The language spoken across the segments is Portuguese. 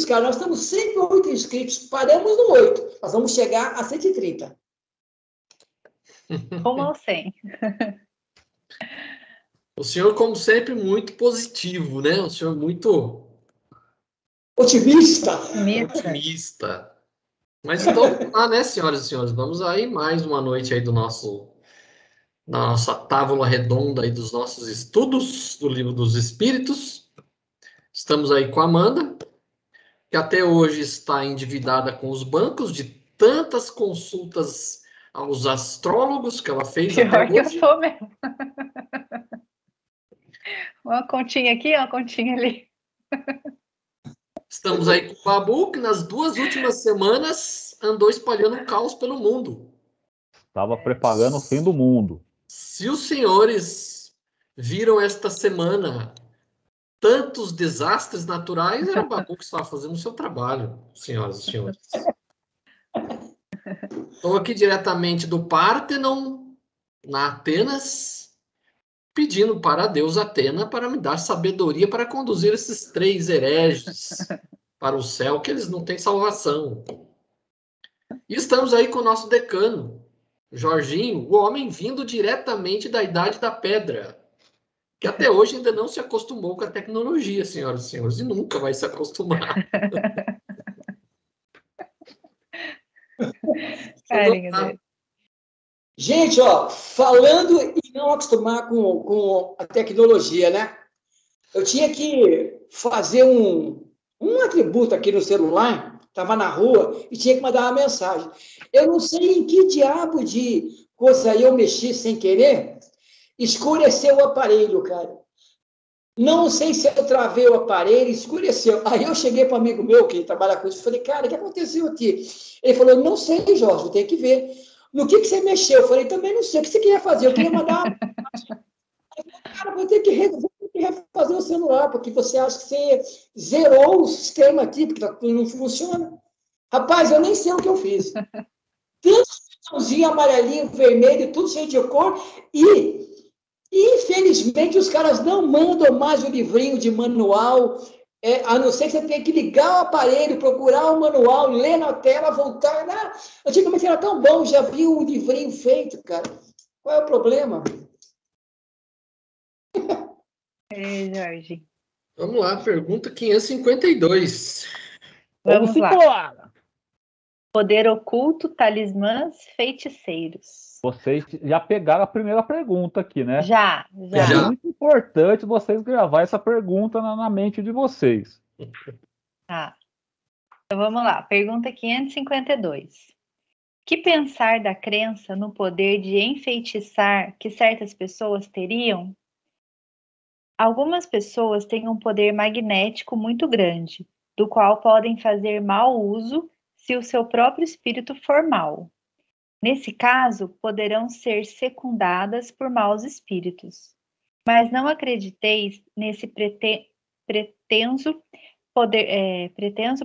inscritos, cara. Nós estamos 108 inscritos. Paramos no 8. Nós vamos chegar a 130. Como ao 100. O senhor, como sempre, muito positivo, né? O senhor muito Otimista. otimista. Mas então, né, senhoras e senhores? Vamos aí mais uma noite aí na nossa tábua redonda aí dos nossos estudos do Livro dos Espíritos. Estamos aí com a Amanda, que até hoje está endividada com os bancos de tantas consultas aos astrólogos que ela fez Pior até que eu hoje. sou mesmo. Uma continha aqui, uma continha ali. Estamos aí com o Babu, que nas 2 últimas semanas andou espalhando um caos pelo mundo. Estava preparando o fim do mundo. Se os senhores viram esta semana tantos desastres naturais, era o Babu que estava fazendo o seu trabalho, senhoras e senhores. Estou aqui diretamente do Pártenon, na Atenas, pedindo para a deusa Atena para me dar sabedoria para conduzir esses 3 hereges para o céu, que eles não têm salvação. E estamos aí com o nosso decano, Jorginho, o homem vindo diretamente da Idade da Pedra, que até hoje ainda não se acostumou com a tecnologia, senhoras e senhores, e nunca vai se acostumar. Carinho dele. Gente, ó, falando em não acostumar com a tecnologia, né? Eu tinha que fazer um atributo aqui no celular, estava na rua e tinha que mandar uma mensagem. Eu não sei em que diabo de coisa eu mexi sem querer, escureceu o aparelho, cara. Não sei se eu travei o aparelho, escureceu. Aí eu cheguei para um amigo meu que trabalha com isso e falei, cara, o que aconteceu aqui? Ele falou, não sei, Jorge, eu tenho que ver. No que você mexeu? Eu falei, também não sei. O que você queria fazer? Eu queria mandar uma... Cara, vou ter que refazer o celular, porque você acha que você zerou o sistema aqui, porque não funciona. Rapaz, eu nem sei o que eu fiz. Tanto botãozinho amarelinho, vermelho, tudo cheio de cor, e infelizmente os caras não mandam mais o livrinho de manual, a não ser que você tenha que ligar o aparelho, procurar o manual, ler na tela, voltar. Né? Antigamente era tão bom, já vi um livrinho feito, cara. Qual é o problema? Jorge. Vamos lá, pergunta 552. Vamos lá. Embora! Poder oculto, talismãs, feiticeiros. Vocês já pegaram a primeira pergunta aqui, né? Já. É muito importante vocês gravar essa pergunta na mente de vocês. Tá. Então vamos lá. Pergunta 552. Que pensar da crença no poder de enfeitiçar que certas pessoas teriam? Algumas pessoas têm um poder magnético muito grande, do qual podem fazer mau uso se o seu próprio espírito for mau. Nesse caso, poderão ser secundadas por maus espíritos. Mas não acrediteis nesse pretenso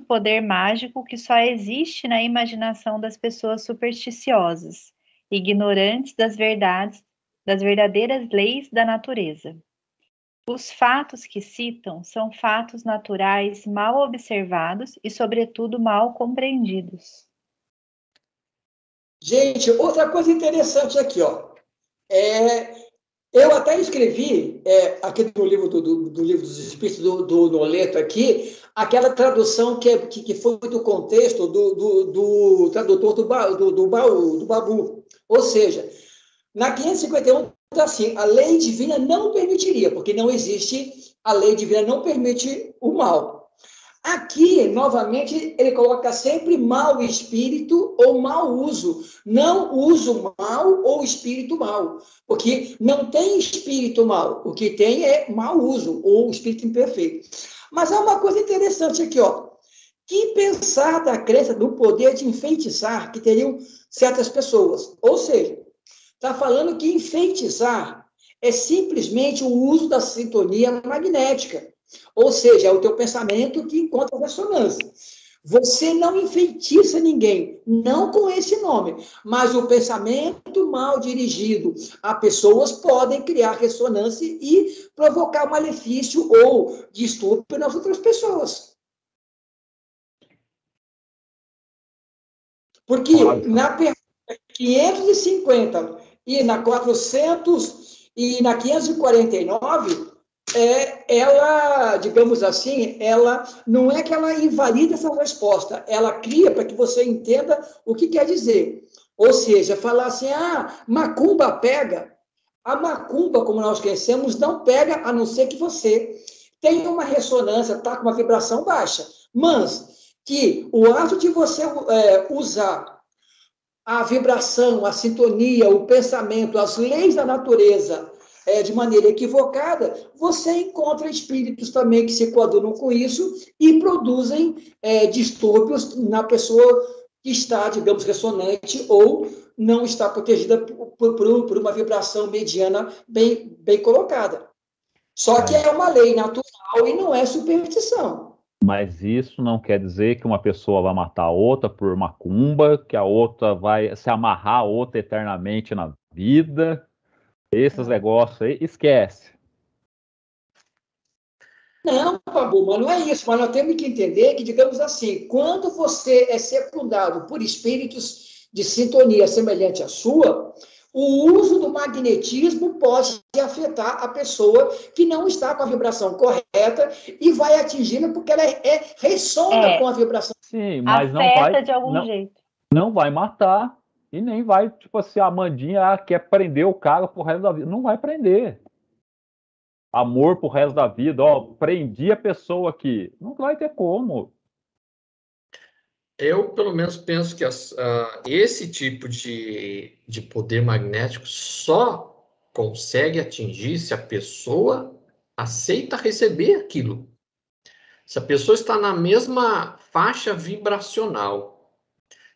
poder mágico que só existe na imaginação das pessoas supersticiosas, ignorantes das verdadeiras leis da natureza. Os fatos que citam são fatos naturais mal observados e, sobretudo, mal compreendidos. Gente, outra coisa interessante aqui, ó. Eu até escrevi aqui no livro do Livro dos Espíritos, do Noleto aqui, aquela tradução que foi do contexto do tradutor do Babu. Ou seja, na 551 está assim, a lei divina não permitiria, porque não existe, a lei divina não permite o mal. Aqui, novamente, ele coloca sempre mau espírito ou mau uso. Não uso mal ou espírito mal. Porque não tem espírito mal. O que tem é mau uso ou espírito imperfeito. Mas há uma coisa interessante aqui, ó. Que pensar da crença do poder de enfeitiçar que teriam certas pessoas? Ou seja, está falando que enfeitiçar é simplesmente o uso da sintonia magnética. Ou seja, é o teu pensamento que encontra ressonância. Você não enfeitiça ninguém, não com esse nome, mas o pensamento mal dirigido a pessoas podem criar ressonância e provocar malefício ou distúrbio nas outras pessoas. Porque na pergunta 550 e na 400 e na 549, ela, digamos assim, ela não é que ela invalida essa resposta, ela cria para que você entenda o que quer dizer. Ou seja, falar assim, macumba pega. A macumba, como nós conhecemos, não pega, a não ser que você tenha uma ressonância, está com uma vibração baixa. Mas que o ato de você usar a vibração, a sintonia, o pensamento, as leis da natureza de maneira equivocada, você encontra espíritos também que se coadunam com isso e produzem distúrbios na pessoa que está, digamos, ressonante ou não está protegida por uma vibração mediana bem colocada. Só que é uma lei natural e não é superstição. Mas isso não quer dizer que uma pessoa vai matar a outra por macumba, que a outra vai se amarrar a outra eternamente na vida. Esses negócios aí, esquece. Não, Babu, mas não é isso. Mas nós temos que entender que, digamos assim, quando você é secundado por espíritos de sintonia semelhante à sua, o uso do magnetismo pode afetar a pessoa que não está com a vibração correta e vai atingi-la porque ela ressona com a vibração. Sim, mas afeta de algum jeito. Não vai matar e nem vai, tipo assim, a Amandinha quer prender o cara pro resto da vida. Não vai prender. Amor pro resto da vida, prendi a pessoa aqui. Não vai ter como. Eu, pelo menos, penso que esse tipo de poder magnético só consegue atingir se a pessoa aceita receber aquilo. Se a pessoa está na mesma faixa vibracional.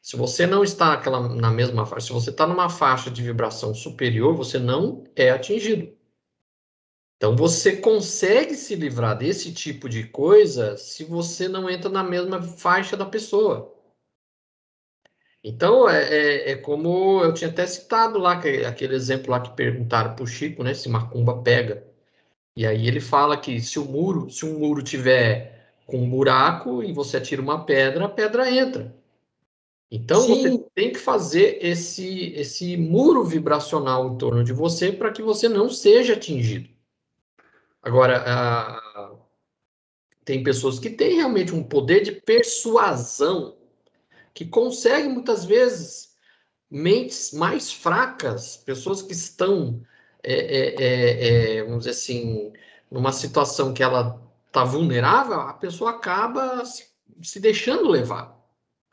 Se você não está na mesma faixa, se você está numa faixa de vibração superior, você não é atingido. Então, você consegue se livrar desse tipo de coisa se você não entra na mesma faixa da pessoa. Então, como eu tinha até citado lá, aquele exemplo lá que perguntaram para o Chico, né, se macumba pega. E aí ele fala que se um muro tiver com um buraco e você atira uma pedra, a pedra entra. Então, você tem que fazer esse muro vibracional em torno de você para que você não seja atingido. Agora, tem pessoas que têm realmente um poder de persuasão, que conseguem muitas vezes mentes mais fracas, pessoas que estão, vamos dizer assim, numa situação que ela está vulnerável, a pessoa acaba se deixando levar,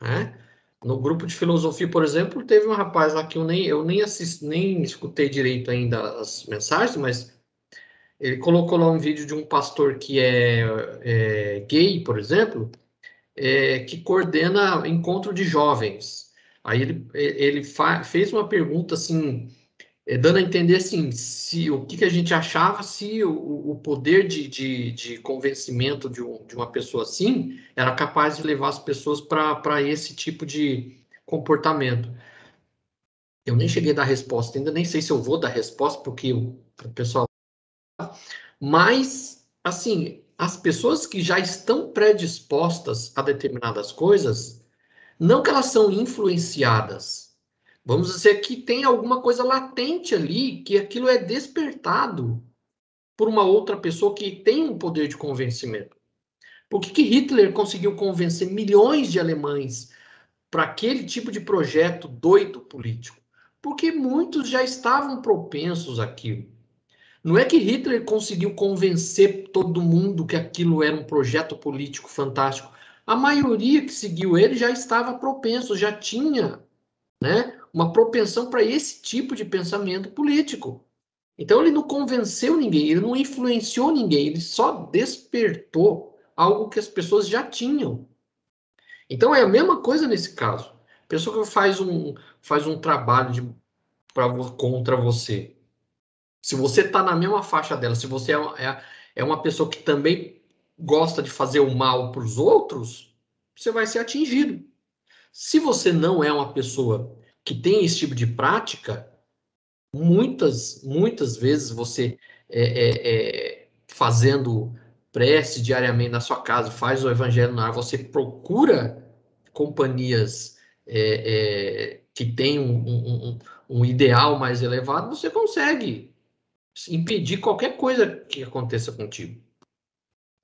né? No grupo de filosofia, por exemplo, teve um rapaz lá que eu nem assisti, nem escutei direito ainda as mensagens, mas ele colocou lá um vídeo de um pastor que é gay, por exemplo, que coordena encontro de jovens. Aí ele fez uma pergunta assim, dando a entender assim, o que a gente achava se o poder de convencimento de uma pessoa assim era capaz de levar as pessoas para esse tipo de comportamento. Eu nem cheguei a dar resposta ainda, nem sei se eu vou dar resposta, porque o pessoal... Mas, assim, as pessoas que já estão predispostas a determinadas coisas, não que elas são influenciadas, vamos dizer que tem alguma coisa latente ali, que aquilo é despertado por uma outra pessoa que tem um poder de convencimento. Por que Hitler conseguiu convencer milhões de alemães para aquele tipo de projeto doido político? Porque muitos já estavam propensos àquilo. Não é que Hitler conseguiu convencer todo mundo que aquilo era um projeto político fantástico. A maioria que seguiu ele já estava propenso, já tinha, né, uma propensão para esse tipo de pensamento político. Então ele não convenceu ninguém, ele não influenciou ninguém, ele só despertou algo que as pessoas já tinham. Então é a mesma coisa nesse caso. A pessoa que faz um trabalho contra você. Se você está na mesma faixa dela, se você é uma pessoa que também gosta de fazer o mal para os outros, você vai ser atingido. Se você não é uma pessoa que tem esse tipo de prática, muitas vezes você fazendo prece diariamente na sua casa, faz o evangelho no ar, você procura companhias que tem um ideal mais elevado, você consegue impedir qualquer coisa que aconteça contigo.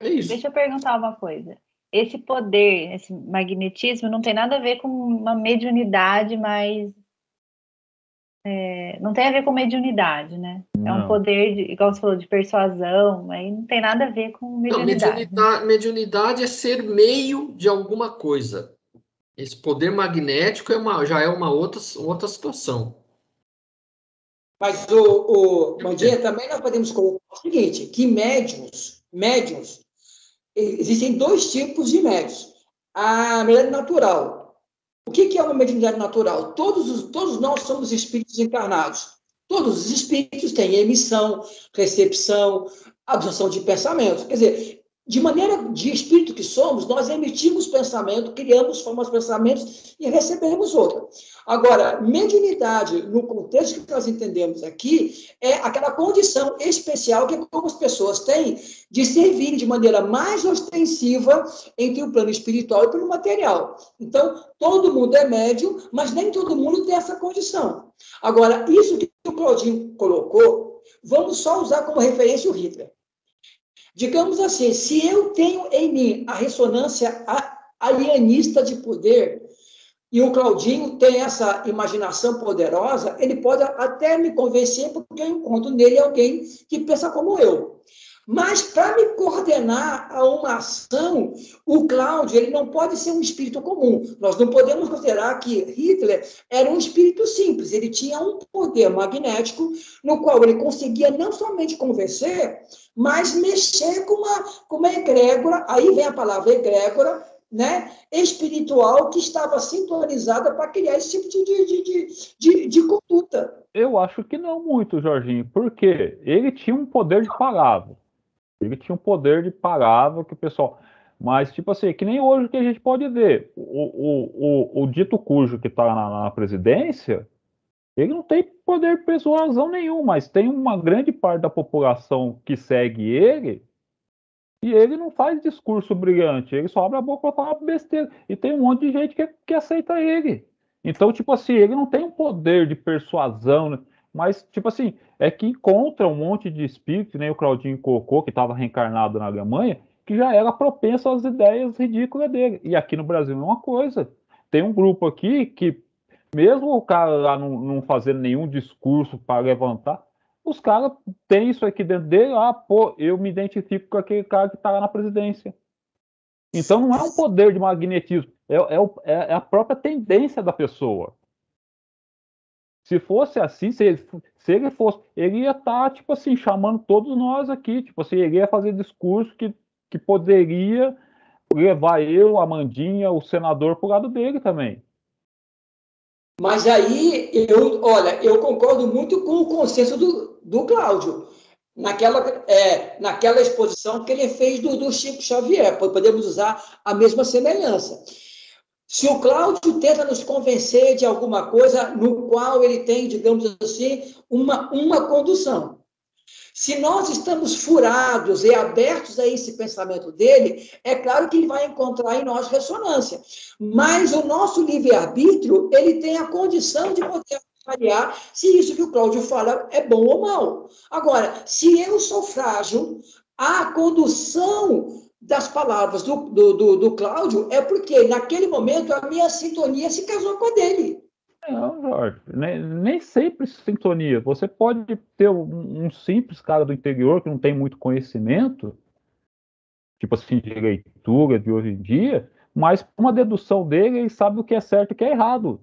É isso. Deixa eu perguntar uma coisa. Esse poder, esse magnetismo, não tem nada a ver com uma mediunidade, mas não tem a ver com mediunidade, né? É um Não. poder, igual você falou, de persuasão, aí não tem nada a ver com mediunidade. Não, mediunidade é ser meio de alguma coisa. Esse poder magnético já é uma outra situação. Mas, Mandinha, também nós podemos colocar o seguinte, que médiuns, existem dois tipos de médiuns. A mediunidade natural. O que é uma mediunidade natural? Todos nós somos espíritos encarnados. Todos os espíritos têm emissão, recepção, absorção de pensamentos. Quer dizer, de maneira de espírito que somos, nós emitimos pensamento, criamos formas de pensamentos e recebemos outra. Agora, mediunidade, no contexto que nós entendemos aqui, é aquela condição especial que algumas pessoas têm de servir de maneira mais ostensiva entre o plano espiritual e o plano material. Então, todo mundo é médium, mas nem todo mundo tem essa condição. Agora, isso que o Claudinho colocou, vamos só usar como referência o Hitler. Digamos assim, se eu tenho em mim a ressonância alienista de poder, e o Claudinho tem essa imaginação poderosa, ele pode até me convencer, porque eu encontro nele alguém que pensa como eu. Mas, para me coordenar a uma ação, o Cláudio ele não pode ser um espírito comum. Nós não podemos considerar que Hitler era um espírito simples. Ele tinha um poder magnético no qual ele conseguia não somente convencer, mas mexer com uma egrégora, aí vem a palavra egrégora, né, espiritual, que estava sintonizada para criar esse tipo de conduta. Eu acho que não muito, Jorginho, porque ele tinha um poder de palavra. Ele tinha um poder de palavra que o pessoal... Mas, tipo assim, que nem hoje que a gente pode ver. O dito cujo que está na presidência, ele não tem poder de persuasão nenhum, mas tem uma grande parte da população que segue ele e ele não faz discurso brilhante. Ele só abre a boca para falar besteira. E tem um monte de gente que aceita ele. Então, tipo assim, ele não tem um poder de persuasão, né? Mas, tipo assim, é que encontra um monte de espírito, nem o Claudinho colocou, que estava reencarnado na Alemanha, que já era propenso às ideias ridículas dele. E aqui no Brasil é uma coisa. Tem um grupo aqui que, mesmo o cara lá não fazendo nenhum discurso para levantar, os caras têm isso aqui dentro dele, eu me identifico com aquele cara que está lá na presidência. Então não é um poder de magnetismo, é a própria tendência da pessoa. Se fosse assim, se ele fosse, ele ia estar, tipo assim, chamando todos nós aqui, tipo assim, ele ia fazer discurso que poderia levar eu, a Mandinha, o senador para o lado dele também. Mas aí, eu concordo muito com o consenso do Cláudio, naquela exposição que ele fez do Chico Xavier, podemos usar a mesma semelhança. Se o Cláudio tenta nos convencer de alguma coisa no qual ele tem, digamos assim, uma condução. Se nós estamos furados e abertos a esse pensamento dele, é claro que ele vai encontrar em nós ressonância. Mas o nosso livre-arbítrio, ele tem a condição de poder avaliar se isso que o Cláudio fala é bom ou mal. Agora, se eu sou frágil, a condução das palavras do Cláudio é porque, naquele momento, a minha sintonia se casou com a dele. Não, Jorge, nem sempre sintonia. Você pode ter um simples cara do interior que não tem muito conhecimento, tipo assim, de leitura de hoje em dia, mas uma dedução dele, ele sabe o que é certo e o que é errado.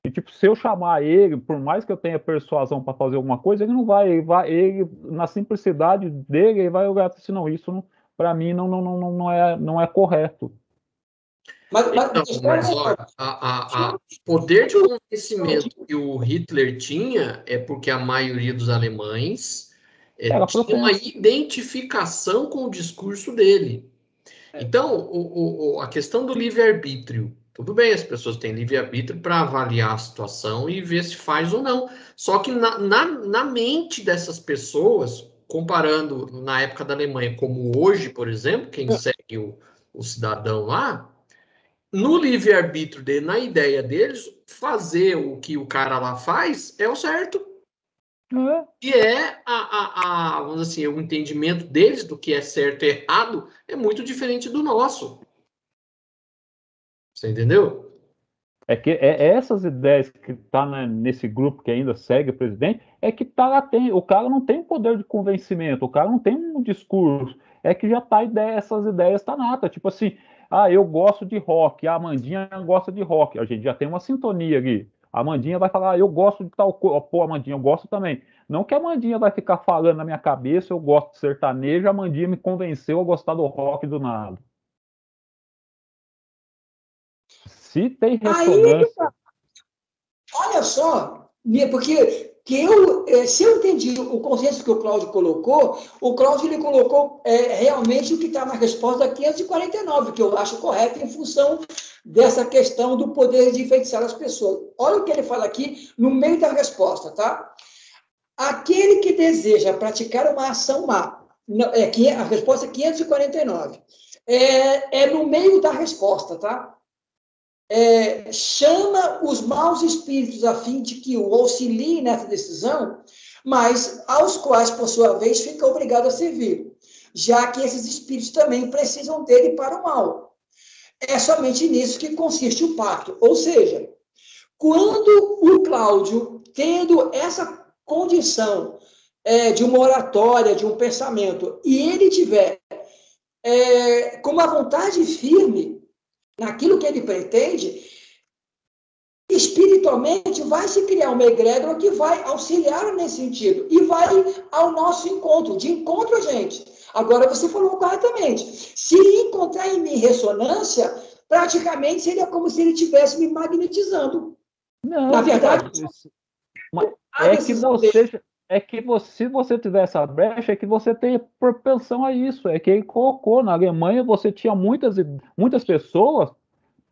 E, tipo, se eu chamar ele, por mais que eu tenha persuasão para fazer alguma coisa, ele não vai, ele, na simplicidade dele, ele vai olhar assim, não, isso para mim não é correto. Mas olha, o poder de convencimento que o Hitler tinha é porque a maioria dos alemães tinha uma identificação com o discurso dele. Então, a questão do livre-arbítrio, tudo bem, as pessoas têm livre-arbítrio para avaliar a situação e ver se faz ou não. Só que na mente dessas pessoas, comparando na época da Alemanha como hoje, por exemplo, quem segue o cidadão lá, no livre-arbítrio dele, na ideia deles, fazer o que o cara lá faz é o certo. E vamos dizer assim, o entendimento deles do que é certo e errado é muito diferente do nosso. Você entendeu? É que essas ideias que tá nesse grupo que ainda segue o presidente, é que tá lá, o cara não tem poder de convencimento, o cara não tem um discurso, é que já tá essas ideias tá nata, tipo assim, eu gosto de rock, a Amandinha gosta de rock, a gente já tem uma sintonia ali. A Amandinha vai falar, eu gosto de tal coisa, pô, Amandinha, eu gosto também. Não que a Amandinha vai ficar falando na minha cabeça, eu gosto de sertanejo, a Amandinha me convenceu a gostar do rock do nada. Se tem Aí, ressonância. olha só, porque se eu entendi o consenso que o Cláudio colocou, o Cláudio ele colocou realmente o que está na resposta da 549, que eu acho correto em função dessa questão do poder de enfeitiçar as pessoas. Olha o que ele fala aqui no meio da resposta, tá? Aquele que deseja praticar uma ação má, a resposta é 549, no meio da resposta, tá? Chama os maus espíritos a fim de que o auxiliem nessa decisão, mas aos quais, por sua vez, fica obrigado a servir, já que esses espíritos também precisam dele para o mal. É somente nisso que consiste o pacto. Ou seja, quando o Cláudio, tendo essa condição de uma oratória, de um pensamento, e ele tiver com uma vontade firme naquilo que ele pretende, espiritualmente vai se criar uma egrégora que vai auxiliar nesse sentido e vai ao nosso encontro, de encontro a gente. Agora você falou corretamente. Se encontrar em mim ressonância, praticamente seria como se ele estivesse me magnetizando. Não, na verdade, se você tiver essa brecha, é que você tem propensão a isso. É que ele colocou na Alemanha, você tinha muitas pessoas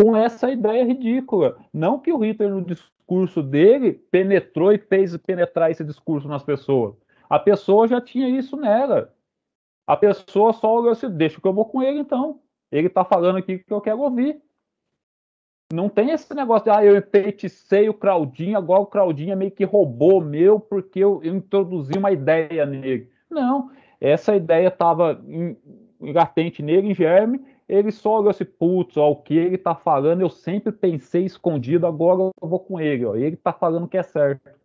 com essa ideia ridícula. Não que o Hitler, no discurso dele, penetrou e fez penetrar esse discurso nas pessoas. A pessoa já tinha isso nela. A pessoa só olhou assim, deixa que eu vou com ele então. Ele está falando aqui que eu quero ouvir. Não tem esse negócio de, eu enfeiticei o Claudinho, agora o Claudinho meio que roubou meu porque eu introduzi uma ideia nele. Não, essa ideia estava latente nele, em germe, ele só olhou assim, putz, o que ele está falando, eu sempre pensei escondido, agora eu vou com ele, ele está falando que é certo.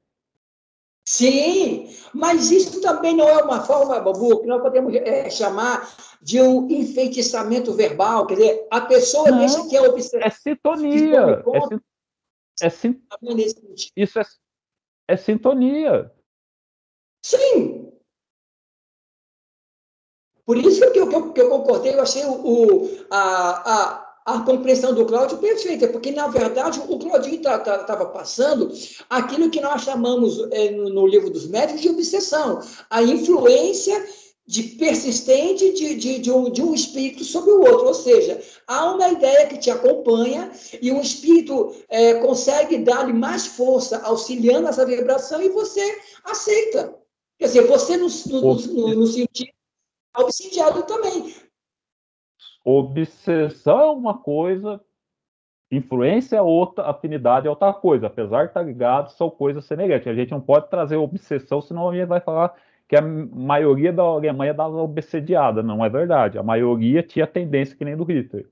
Sim, mas isso também não é uma forma, Babu, que nós podemos chamar de um enfeitiçamento verbal, quer dizer, a pessoa não, deixa que a obsessão... É sintonia, isso é sintonia. Sim. Por isso que eu concordei, eu achei a compreensão do Cláudio perfeita, porque, na verdade, o Claudinho estava passando aquilo que nós chamamos no livro dos médicos de obsessão, a influência persistente de um espírito sobre o outro, ou seja, há uma ideia que te acompanha e o espírito consegue dar-lhe mais força, auxiliando essa vibração, e você aceita. Quer dizer, você no sentido obsidiado também. Obsessão é uma coisa, influência é outra, afinidade é outra coisa. Apesar de estar ligado, são coisas semelhantes. A gente não pode trazer obsessão, senão a gente vai falar que a maioria da Alemanha estava obsediada. Não é verdade. A maioria tinha tendência que nem do Hitler.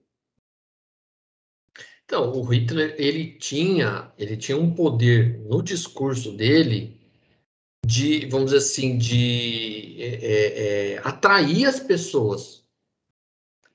Então, o Hitler, ele tinha um poder no discurso dele de, vamos dizer assim, de atrair as pessoas.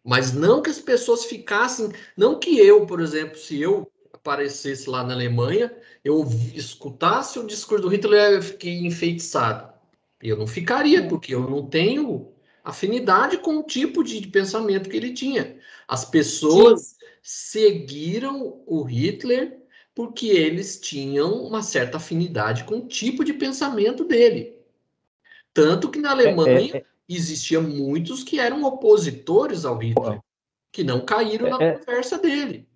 Mas não que as pessoas ficassem... Não que eu, por exemplo, se eu aparecesse lá na Alemanha, eu escutasse o discurso do Hitler, eu fiquei enfeitiçado. Eu não ficaria, porque eu não tenho afinidade com o tipo de pensamento que ele tinha. As pessoas seguiram o Hitler porque eles tinham uma certa afinidade com o tipo de pensamento dele. Tanto que na Alemanha existiam muitos que eram opositores ao Hitler, que não caíram na conversa dele.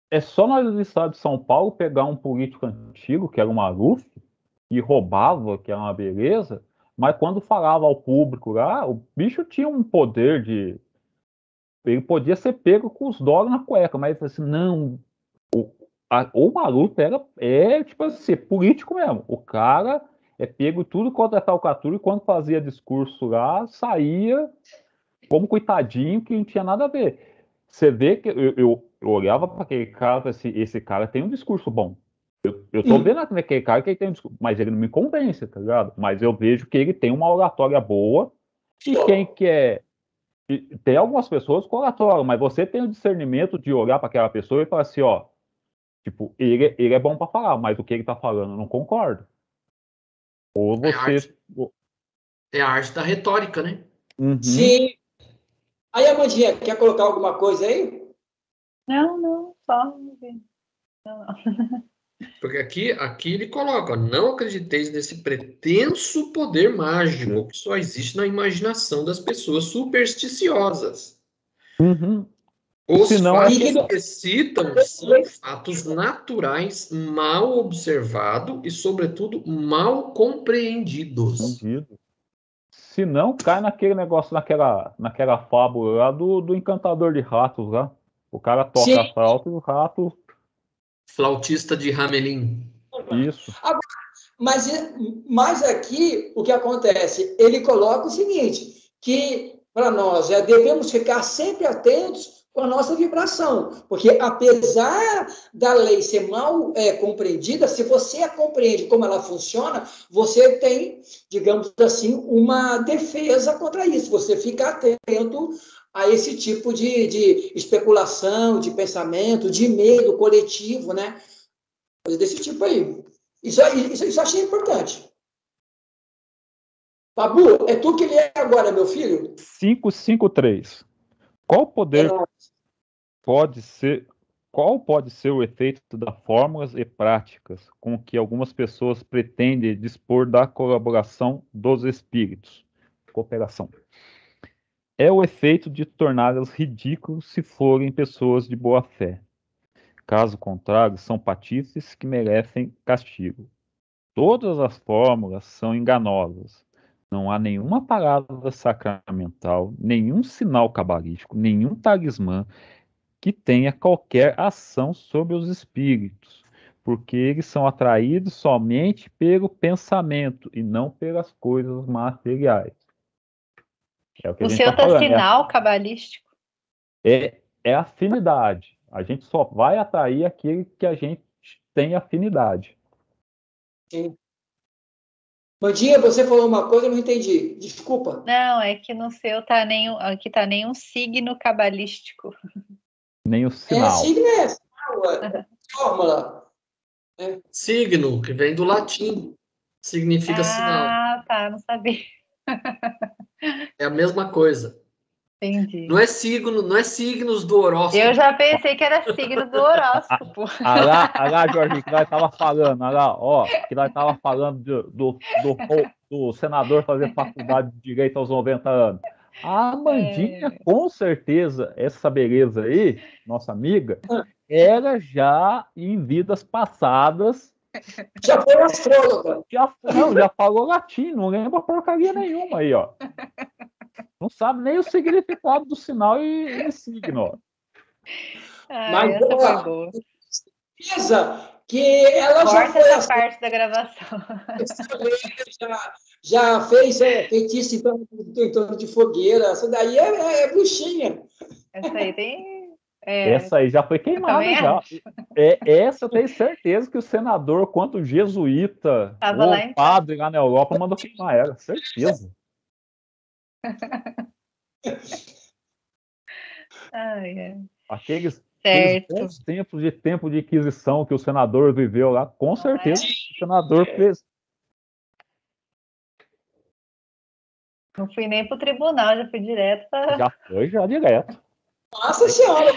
É só nós do estado de São Paulo pegar um político antigo, que era o Maluf, e roubava, que era uma beleza, mas quando falava ao público lá, o bicho tinha um poder ele podia ser pego com os dólares na cueca, mas assim, não, o maluco tipo assim, político mesmo. O cara é pego tudo contra a falcatrua e quando fazia discurso lá, saía como coitadinho que não tinha nada a ver. Você vê que eu olhava para aquele cara, esse cara tem um discurso bom. Eu tô vendo aquele cara que ele tem um discurso, mas ele não me convence, tá ligado? Mas eu vejo que ele tem uma oratória boa e quem quer. Tem algumas pessoas com oratória, mas você tem o discernimento de olhar para aquela pessoa e falar assim, ó, tipo, ele é bom para falar, mas o que ele tá falando eu não concordo. Ou você. É a arte da retórica, né? Uhum. Sim. Aí, Amandinha, quer colocar alguma coisa aí? Não, só. Não. Porque aqui ele coloca, ó, não acrediteis nesse pretenso poder mágico que só existe na imaginação das pessoas supersticiosas. Uhum. Os Senão fatos que citam são fatos naturais, mal observados e, sobretudo, mal compreendidos. Se não, cai naquele negócio, naquela fábula lá do encantador de ratos lá. O cara toca a flauta e o rato. Flautista de Hamelin. Isso. Mas aqui, o que acontece? Ele coloca o seguinte, que para nós devemos ficar sempre atentos com a nossa vibração, porque apesar da lei ser mal compreendida, se você compreende como ela funciona, você tem, digamos assim, uma defesa contra isso, você fica atento a esse tipo de especulação, de pensamento, de medo coletivo, né? Coisa desse tipo aí. Isso eu achei importante. Babu, é tu que lê agora, meu filho? 553. Qual pode ser o efeito das fórmulas e práticas com que algumas pessoas pretendem dispor da colaboração dos espíritos? Cooperação. É o efeito de torná-las ridículos se forem pessoas de boa fé. Caso contrário, são patifes que merecem castigo. Todas as fórmulas são enganosas. Não há nenhuma palavra sacramental, nenhum sinal cabalístico, nenhum talismã que tenha qualquer ação sobre os espíritos, porque eles são atraídos somente pelo pensamento e não pelas coisas materiais. É o que a O gente seu está falando. sinal cabalístico. É afinidade. A gente só vai atrair aquele que a gente tem afinidade. Sim. Mandinha, você falou uma coisa, eu não entendi. Desculpa. Não, é que no seu aqui tá nenhum signo cabalístico. Nem o sinal. Signo é sinal, fórmula. Signo, que vem do latim, significa sinal. Ah, tá, não sabia. É a mesma coisa. Entendi. Não é signos do horóscopo. Eu já pensei que era signo do horóscopo. Olha Jorginho, que nós tava falando, olha lá, ó, que nós tava falando do senador fazer faculdade de Direito aos 90 anos. A Amandinha, com certeza, essa beleza aí, nossa amiga, era já em vidas passadas. Já foi astróloga. Já falou latim, não lembra porcaria nenhuma aí, ó. Não sabe nem o significado do sinal e signo. Mas essa foi boa. Certeza que ela já foi essa parte da gravação. Já fez feitiço em torno de fogueira. Essa daí é bruxinha. Essa aí tem. Essa aí já foi queimada já. Essa eu tenho certeza que o senador, quanto jesuíta, o padre lá na Europa, mandou queimar ela. Certeza. Aqueles bons tempos de Inquisição que o senador viveu lá, com certeza o senador fez. Não fui nem para o tribunal, já fui direto para. Já foi direto. Nossa Senhora,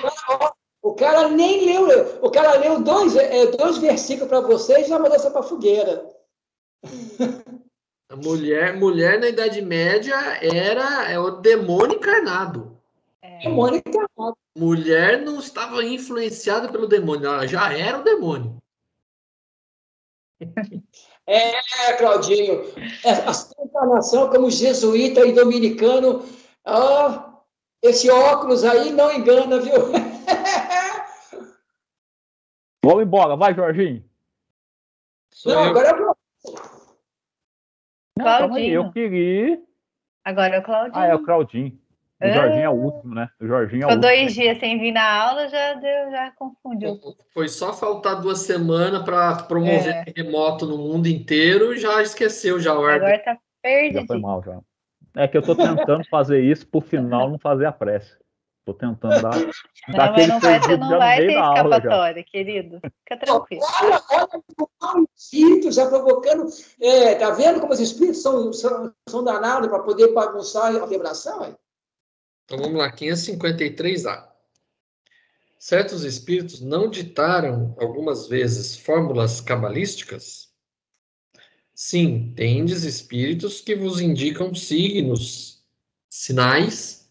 o cara nem leu. O cara leu dois versículos para você e já mandou você para a fogueira. A mulher na Idade Média é o demônio encarnado. Demônio encarnado. Mulher não estava influenciada pelo demônio, ela já era o demônio. Claudinho, a sua encarnação como jesuíta e dominicano, Esse óculos aí não engana, viu? Vamos embora, vai, Jorginho. Não, agora eu... Não, calma aí, Claudinho. eu queria... Agora é o Claudinho. Ah, é o Claudinho. O Jorginho é o último, né? O Jorginho é o Ficou último. 2 dias sem vir na aula, já confundiu. Foi só faltar 2 semanas para promover remoto no mundo inteiro e já esqueceu já o Agora tá Já foi perdido. mal, já. É que eu tô tentando fazer isso pro final não fazer a prece. Tô tentando dar Não, mas aquele não vai, perdido não já no vai meio ter da aula já. escapatória, querido. Fica tranquilo. Olha, espíritos já provocando. Tá vendo como os espíritos são danados para poder bagunçar a vibração? Hein? Então vamos lá, 553A. Certos espíritos não ditaram algumas vezes fórmulas cabalísticas? Sim, tendes espíritos que vos indicam signos, sinais,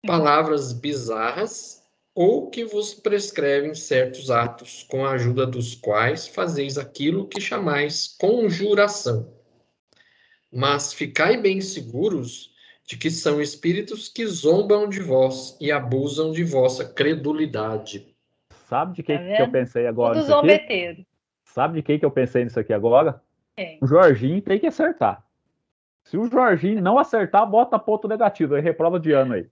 palavras bizarras ou que vos prescrevem certos atos, com a ajuda dos quais fazeis aquilo que chamais conjuração. Mas ficai bem seguros de que são espíritos que zombam de vós e abusam de vossa credulidade. Sabe de Tá quem que eu vendo? pensei agora Tudo nisso aqui? zombeteiro. Sabe de quem que eu pensei nisso aqui agora? Quem? O Jorginho tem que acertar. Se o Jorginho não acertar, bota ponto negativo, aí reprova de ano aí.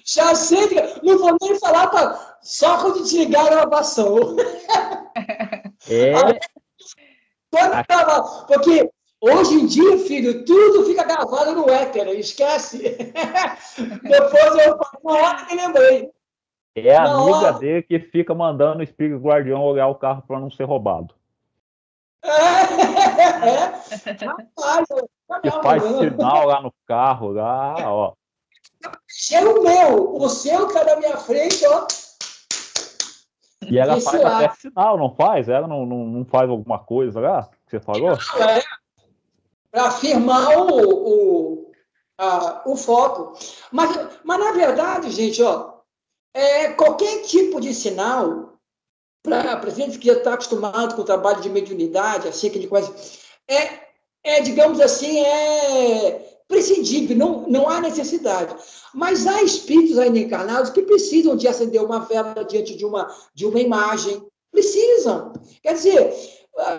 Já sei, não vou nem falar só quando desligar a gravação. Porque hoje em dia, filho, tudo fica gravado no éter, esquece. Depois eu falo, na hora que lembrei. É a amiga dele que fica mandando o espírito guardião olhar o carro para não ser roubado. Rapaz, que faz sinal lá no carro, lá, ó. É o meu, o seu que tá na minha frente, ó. E ela faz até sinal, não faz? Ela não faz alguma coisa lá que você falou? Para afirmar o foco. Mas, na verdade, gente, ó, qualquer tipo de sinal, para gente que já está acostumado com o trabalho de mediunidade, assim, que ele quase. Digamos assim, prescindível, não há necessidade. Mas há espíritos ainda encarnados que precisam de acender uma vela diante de uma imagem. Precisam. Quer dizer,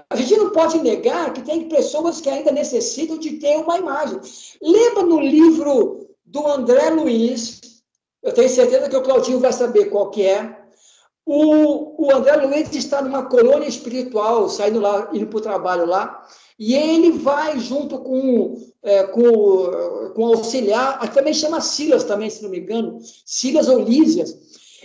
a gente não pode negar que tem pessoas que ainda necessitam de ter uma imagem. Lembra no livro do André Luiz, eu tenho certeza que o Claudinho vai saber qual que é. O André Luiz está numa colônia espiritual, saindo lá, indo para o trabalho lá, e ele vai junto com o auxiliar, que também chama Silas, também, se não me engano, Silas ou Lísias,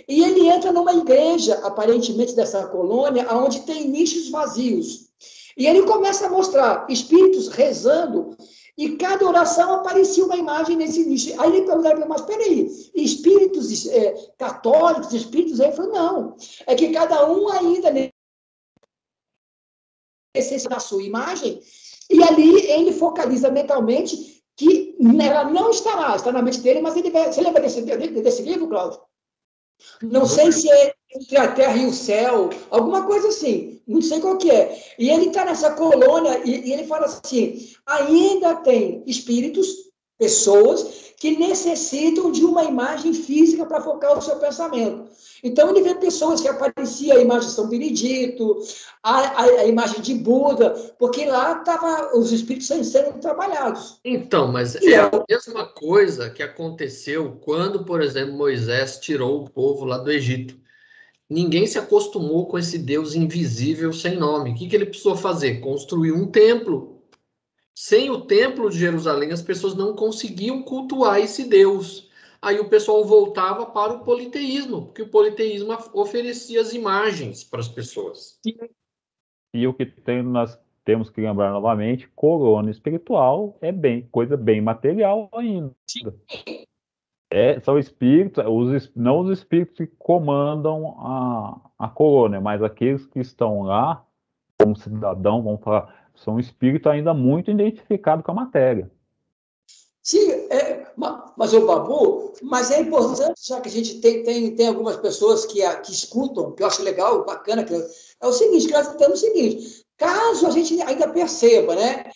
e ele entra numa igreja, aparentemente dessa colônia, onde tem nichos vazios. E ele começa a mostrar espíritos rezando, e cada oração aparecia uma imagem nesse nicho. Aí ele perguntava, mas peraí, espíritos católicos, espíritos... Aí ele falou, não, é que cada um ainda necessita da sua imagem, e ali ele focaliza mentalmente que ela não está na mente dele, mas ele vai... Você lembra desse livro, Cláudio? Não sei se é entre a terra e o céu, alguma coisa assim, não sei qual que é. E ele está nessa colônia e ele fala assim, ainda tem espíritos, pessoas, que necessitam de uma imagem física para focar o seu pensamento. Então, ele vê pessoas que apareciam a imagem de São Benedito, a imagem de Buda, porque lá estavam os espíritos sendo trabalhados. Então, mas é a mesma coisa que aconteceu quando, por exemplo, Moisés tirou o povo lá do Egito. Ninguém se acostumou com esse Deus invisível sem nome. O que ele precisou fazer? Construir um templo. Sem o templo de Jerusalém, as pessoas não conseguiam cultuar esse Deus. Aí o pessoal voltava para o politeísmo, porque o politeísmo oferecia as imagens para as pessoas. E o que nós temos que lembrar novamente, colônia espiritual é coisa bem material ainda. São espíritos, não os espíritos que comandam a colônia, mas aqueles que estão lá, como cidadão, vamos falar, são espíritos ainda muito identificados com a matéria. Sim, mas o Babu, mas é importante, já que a gente tem algumas pessoas que escutam, que eu acho legal, bacana, que é o seguinte, que nós temos o seguinte, caso a gente ainda perceba, né,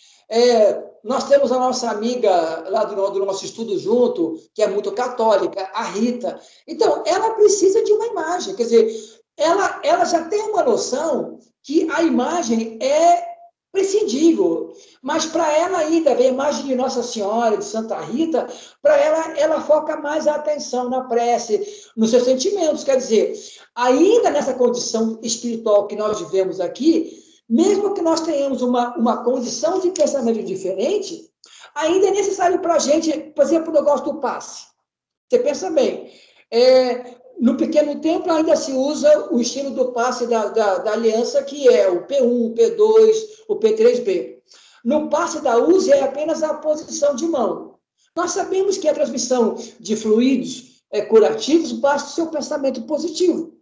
nós temos a nossa amiga lá do nosso estudo junto, que é muito católica, a Rita. Então, ela precisa de uma imagem, quer dizer, ela já tem uma noção que a imagem é prescindível, mas para ela ainda, a imagem de Nossa Senhora, de Santa Rita, para ela foca mais a atenção na prece, nos seus sentimentos, quer dizer, ainda nessa condição espiritual que nós vivemos aqui, mesmo que nós tenhamos uma condição de pensamento diferente, ainda é necessário para a gente, por exemplo, o negócio do passe. Você pensa bem, no pequeno templo ainda se usa o estilo do passe da aliança, que é o P1, o P2, o P3B. No passe da USE é apenas a posição de mão. Nós sabemos que a transmissão de fluidos curativos basta o seu pensamento positivo.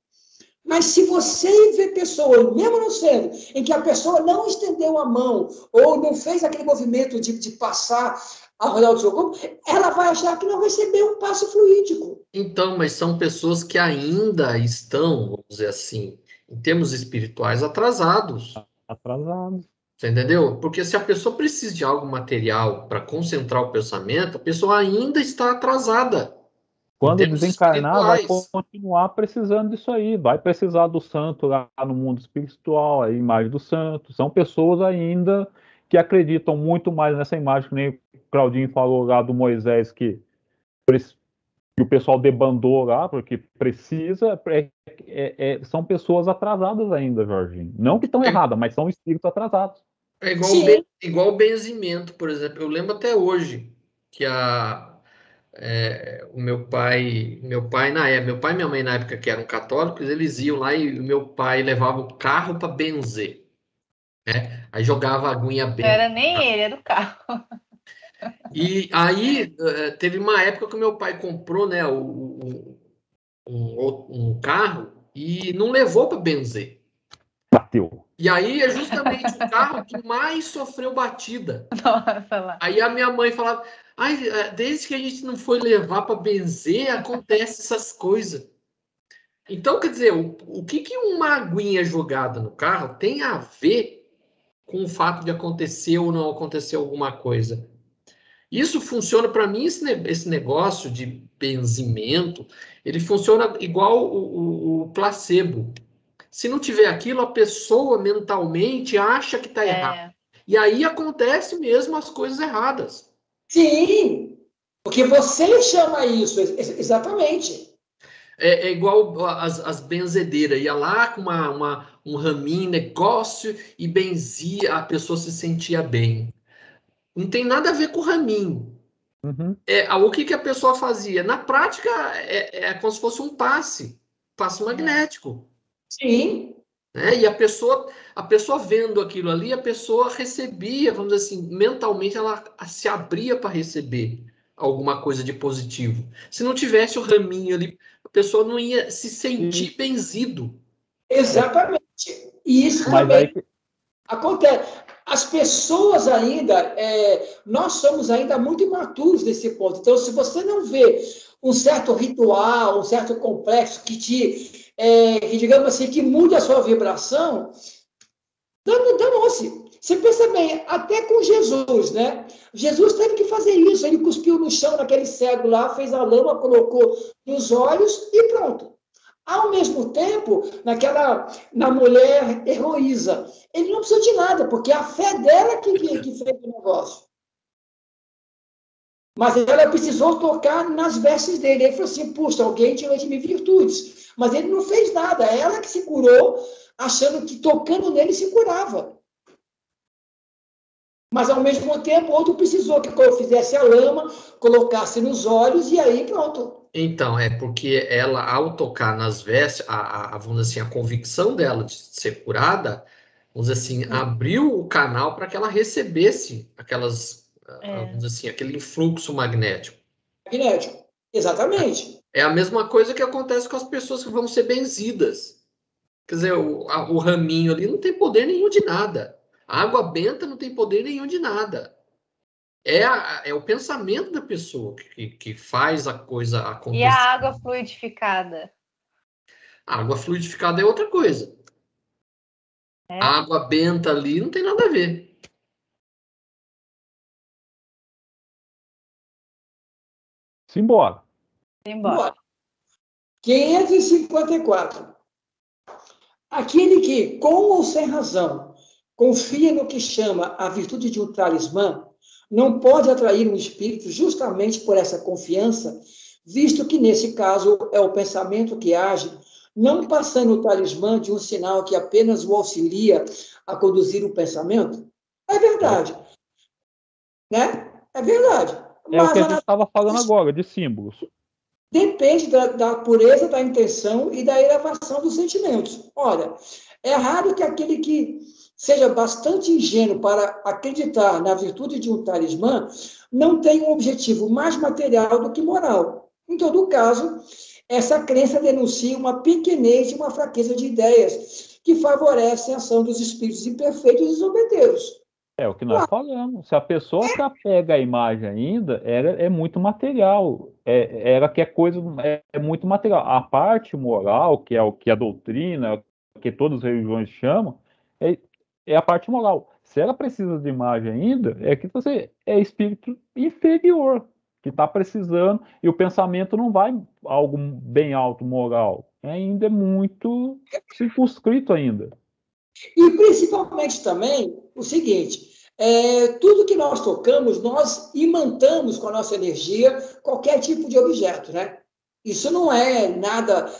Mas se você vê pessoas, mesmo não sendo, em que a pessoa não estendeu a mão ou não fez aquele movimento de passar ao redor do seu corpo, ela vai achar que não recebeu um passo fluídico. Então, mas são pessoas que ainda estão, vamos dizer assim, em termos espirituais, atrasados. Atrasado. Você entendeu? Porque se a pessoa precisa de algo material para concentrar o pensamento, a pessoa ainda está atrasada. Quando desencarnar, vai continuar precisando disso aí. Vai precisar do santo lá no mundo espiritual, a imagem do santo. São pessoas ainda que acreditam muito mais nessa imagem, que nem o Claudinho falou lá do Moisés, que o pessoal debandou lá, porque precisa. São pessoas atrasadas ainda, Jorginho. Não que estão erradas, mas são espíritos atrasados. É igual o benzimento, por exemplo. Eu lembro até hoje que o meu pai e minha mãe na época que eram católicos, eles iam lá e o meu pai levava o carro para benzer, né? Aí jogava a aguinha benta. Não era nem ele, era o carro. E aí teve uma época que o meu pai comprou, né, um carro e não levou para benzer. Bateu. E aí é justamente o carro que mais sofreu batida. Nossa, lá. Aí a minha mãe falava, desde que a gente não foi levar para benzer, acontece essas coisas. Então, quer dizer, o que uma aguinha jogada no carro tem a ver com o fato de acontecer ou não acontecer alguma coisa? Isso funciona, para mim, esse negócio de benzimento, ele funciona igual o placebo. Se não tiver aquilo, a pessoa mentalmente acha que está errado. E aí acontece mesmo as coisas erradas. Sim, porque você chama isso, exatamente. É igual as benzedeiras. Ia lá com um raminho, negócio, e benzia, a pessoa se sentia bem. Não tem nada a ver com o raminho. Uhum. O que a pessoa fazia? Na prática, é como se fosse um passe magnético. Sim. Né? E a pessoa vendo aquilo ali, a pessoa recebia, vamos dizer assim, mentalmente ela se abria para receber alguma coisa de positivo. Se não tivesse o raminho ali, a pessoa não ia se sentir benzido. Exatamente. E isso também acontece. As pessoas ainda, nós somos ainda muito imaturos nesse ponto. Então, se você não vê um certo ritual, um certo complexo que que, digamos assim, que mude a sua vibração, danou-se. Você pensa bem, até com Jesus, né? Jesus teve que fazer isso. Ele cuspiu no chão naquele cego lá, fez a lama, colocou nos olhos e pronto. Ao mesmo tempo, na mulher Heloísa, ele não precisou de nada, porque a fé dela que fez o negócio. Mas ela precisou tocar nas vestes dele. Ele falou assim, puxa, alguém tirou de mim virtudes. Mas ele não fez nada, ela que se curou, achando que tocando nele se curava. Mas, ao mesmo tempo, outro precisou que eu fizesse a lama, colocasse nos olhos e aí pronto. Então, porque ela, ao tocar nas vestes, vamos dizer assim, a convicção dela de ser curada, vamos dizer assim, abriu o canal para que ela recebesse vamos dizer assim, aquele influxo magnético. Magnético, exatamente. É a mesma coisa que acontece com as pessoas que vão ser benzidas. Quer dizer, o raminho ali não tem poder nenhum de nada. A água benta não tem poder nenhum de nada. É o pensamento da pessoa que faz a coisa acontecer. E a água fluidificada? A água fluidificada é outra coisa. A água benta ali não tem nada a ver. Simbora. Embora. 554. Aquele que, com ou sem razão, confia no que chama a virtude de um talismã, não pode atrair um espírito justamente por essa confiança, visto que, nesse caso, é o pensamento que age, não passando o talismã de um sinal que apenas o auxilia a conduzir o pensamento? É verdade. Né? É verdade. É o Mas que a gente estava falando agora, de símbolos. depende da pureza da intenção e da elevação dos sentimentos. Ora, é raro que aquele que seja bastante ingênuo para acreditar na virtude de um talismã não tenha um objetivo mais material do que moral. Em todo caso, essa crença denuncia uma pequenez e uma fraqueza de ideias que favorecem a ação dos espíritos imperfeitos e zombeteiros. É o que nós falamos. Se a pessoa se apega à imagem ainda, é muito material. Ela quer coisa, é muito material. A parte moral, que é o que a doutrina, que todas as religiões chamam, é a parte moral. Se ela precisa de imagem ainda, é que você é espírito inferior, que está precisando, e o pensamento não vai algo bem alto moral. Ainda é muito circunscrito ainda. E principalmente também o seguinte, tudo que nós tocamos, nós imantamos com a nossa energia qualquer tipo de objeto, né? Isso não é nada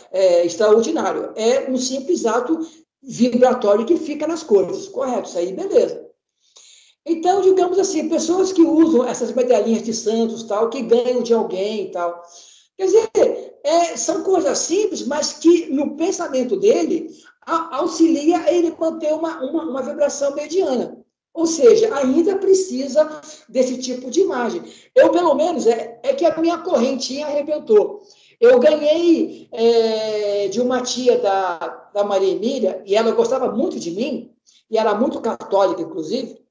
extraordinário, é um simples ato vibratório que fica nas coisas, correto? Isso aí, beleza. Então, digamos assim, pessoas que usam essas medalhinhas de santos, tal, que ganham de alguém e tal. Quer dizer, são coisas simples, mas que no pensamento dele auxilia ele manter uma vibração mediana. Ou seja, ainda precisa desse tipo de imagem. Eu, pelo menos, é que a minha correntinha arrebentou. Eu ganhei de uma tia da Maria Emília, e ela gostava muito de mim, e era muito católica, inclusive.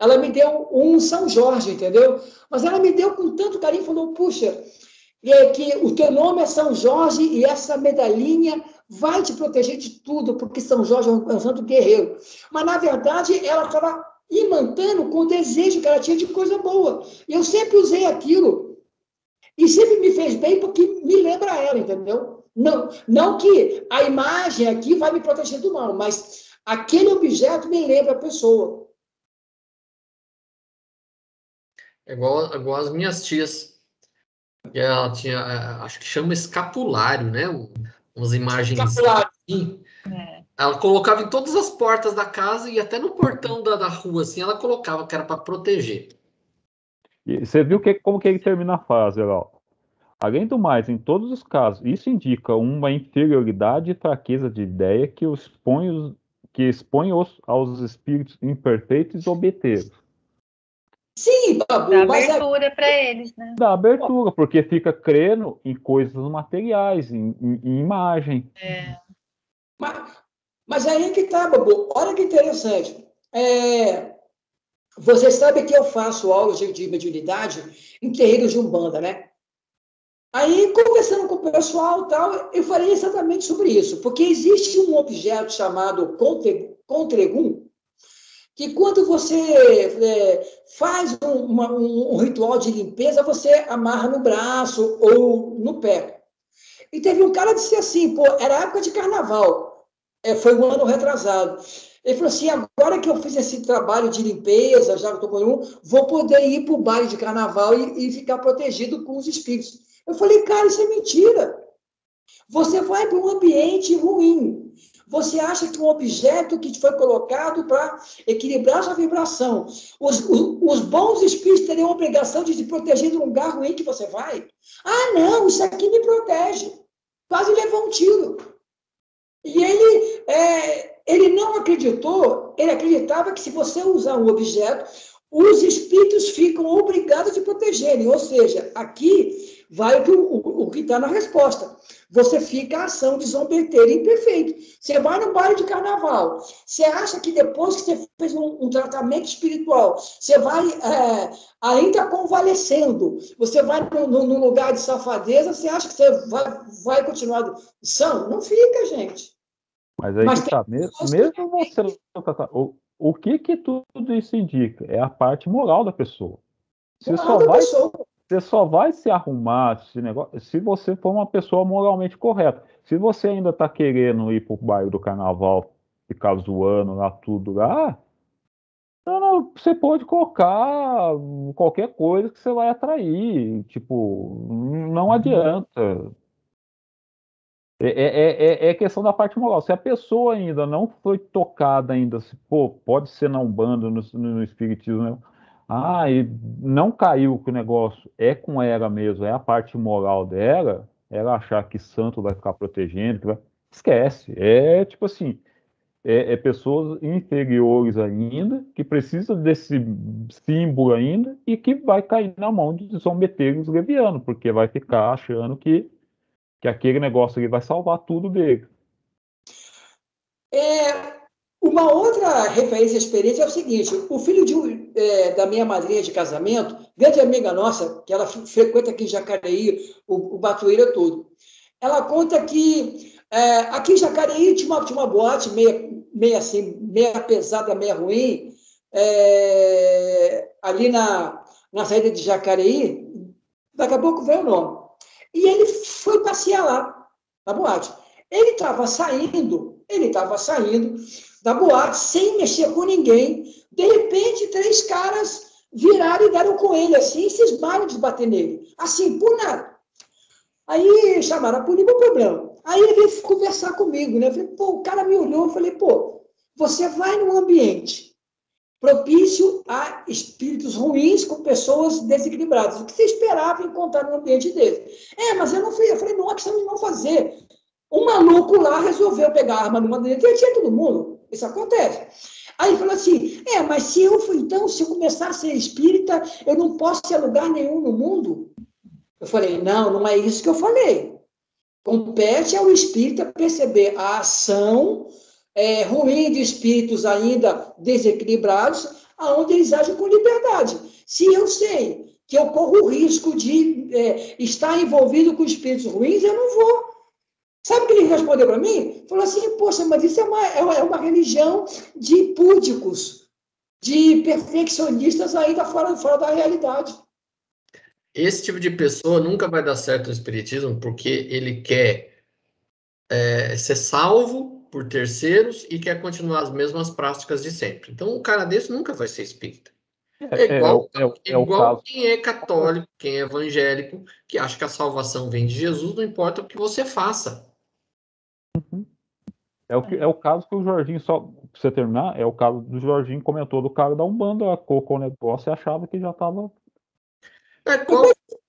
Ela me deu um São Jorge, entendeu? Mas ela me deu com tanto carinho, falou, puxa, que o teu nome é São Jorge e essa medalhinha vai te proteger de tudo, porque São Jorge é um santo guerreiro. Mas, na verdade, ela estava imantando com o desejo que ela tinha de coisa boa. E eu sempre usei aquilo. E sempre me fez bem porque me lembra ela, entendeu? Não que a imagem aqui vai me proteger do mal, mas aquele objeto me lembra a pessoa. É igual as minhas tias. Ela tinha, acho que chama escapulário, né? Umas imagens assim. Ela colocava em todas as portas da casa e até no portão da rua, assim, ela colocava, que era para proteger. E você viu como que ele termina a frase, Legal? Além do mais, em todos os casos, isso indica uma inferioridade e fraqueza de ideia que expõe aos espíritos imperfeitos e zombeteiros. Sim, Babu, Dá mas abertura para eles, né? Dá abertura, porque fica crendo em coisas materiais, em imagem. Mas aí que tá, Babu. Olha que interessante. Você sabe que eu faço aulas de mediunidade em terreiros de Umbanda, né? Aí, conversando com o pessoal e tal, eu falei exatamente sobre isso, porque existe um objeto chamado contregum, que quando você faz um ritual de limpeza, você amarra no braço ou no pé. E teve um cara que disse assim, pô, era época de carnaval, foi um ano retrasado. Ele falou assim, agora que eu fiz esse trabalho de limpeza, já que estou com vou poder ir para o baile de carnaval e ficar protegido com os espíritos. Eu falei, cara, isso é mentira. Você vai para um ambiente ruim. Você acha que um objeto que foi colocado para equilibrar sua vibração, os bons espíritos teriam a obrigação de te proteger de um lugar ruim que você vai? Ah, não, isso aqui me protege. Quase levou um tiro. E ele não acreditou, ele acreditava que se você usar um objeto, os espíritos ficam obrigados a te protegerem. Ou seja, aqui vai o que está na resposta. Você fica a ação de zombeteiro imperfeito. Você vai no baile de carnaval. Você acha que depois que você fez um tratamento espiritual, você vai ainda convalescendo, você vai num lugar de safadeza, você acha que você vai continuar são? Não fica, gente. Mas aí que tá, mesmo você... O que tudo isso indica? É a parte moral da pessoa. Você só vai Você só vai se arrumar esse negócio se você for uma pessoa moralmente correta. Se você ainda está querendo ir pro bairro do carnaval, ficar zoando lá tudo lá, não, você pode colocar qualquer coisa que você vai atrair. Tipo, não adianta. É questão da parte moral. Se a pessoa ainda não foi tocada ainda, se, pô, pode ser na Umbanda, no Espiritismo, né? Ah, e não caiu que o negócio é com ela mesmo, é a parte moral dela, ela achar que santo vai ficar protegendo, esquece. É tipo assim, é pessoas inferiores ainda, que precisam desse símbolo ainda, e que vai cair na mão de zombeteiros levianos, porque vai ficar achando que aquele negócio ali vai salvar tudo dele. Uma outra referência à experiência é o seguinte: o filho da minha madrinha de casamento, grande amiga nossa, que ela frequenta aqui em Jacareí, o Batuíra todo, ela conta que aqui em Jacareí tinha uma boate meia assim, meia pesada, meia ruim, ali na saída de Jacareí, daqui a pouco veio o nome. E ele foi passear lá, na boate. Ele estava saindo da boate, sem mexer com ninguém. De repente, 3 caras viraram e deram com ele, assim, e cismaram de bater nele. Assim, por nada. Aí chamaram a polícia, o problema. Aí ele veio conversar comigo, né? Eu falei, pô, o cara me olhou, eu falei, pô, você vai num ambiente propício a espíritos ruins com pessoas desequilibradas. O que você esperava encontrar num ambiente desse? Mas eu não fui. Eu falei, não, é questão de não fazer. Um maluco lá resolveu pegar a arma numa dele, tinha todo mundo. Isso acontece. Aí ele falou assim, mas se eu começar a ser espírita, eu não posso ir a lugar nenhum no mundo? Eu falei, não é isso que eu falei. Compete ao espírita perceber a ação ruim de espíritos ainda desequilibrados, aonde eles agem com liberdade. Se eu sei que eu corro o risco de estar envolvido com espíritos ruins, eu não vou. Sabe o que ele respondeu para mim? Falou assim, poxa, mas isso é uma religião de púdicos, de perfeccionistas ainda fora da realidade. Esse tipo de pessoa nunca vai dar certo no espiritismo, porque ele quer ser salvo por terceiros e quer continuar as mesmas práticas de sempre. Então, um cara desse nunca vai ser espírita. O caso. Quem é católico, quem é evangélico, que acha que a salvação vem de Jesus, não importa o que você faça. É o caso que o Jorginho, só pra você terminar, é o caso do Jorginho comentou do cara da Umbanda, colocou o negócio e achava que já estava.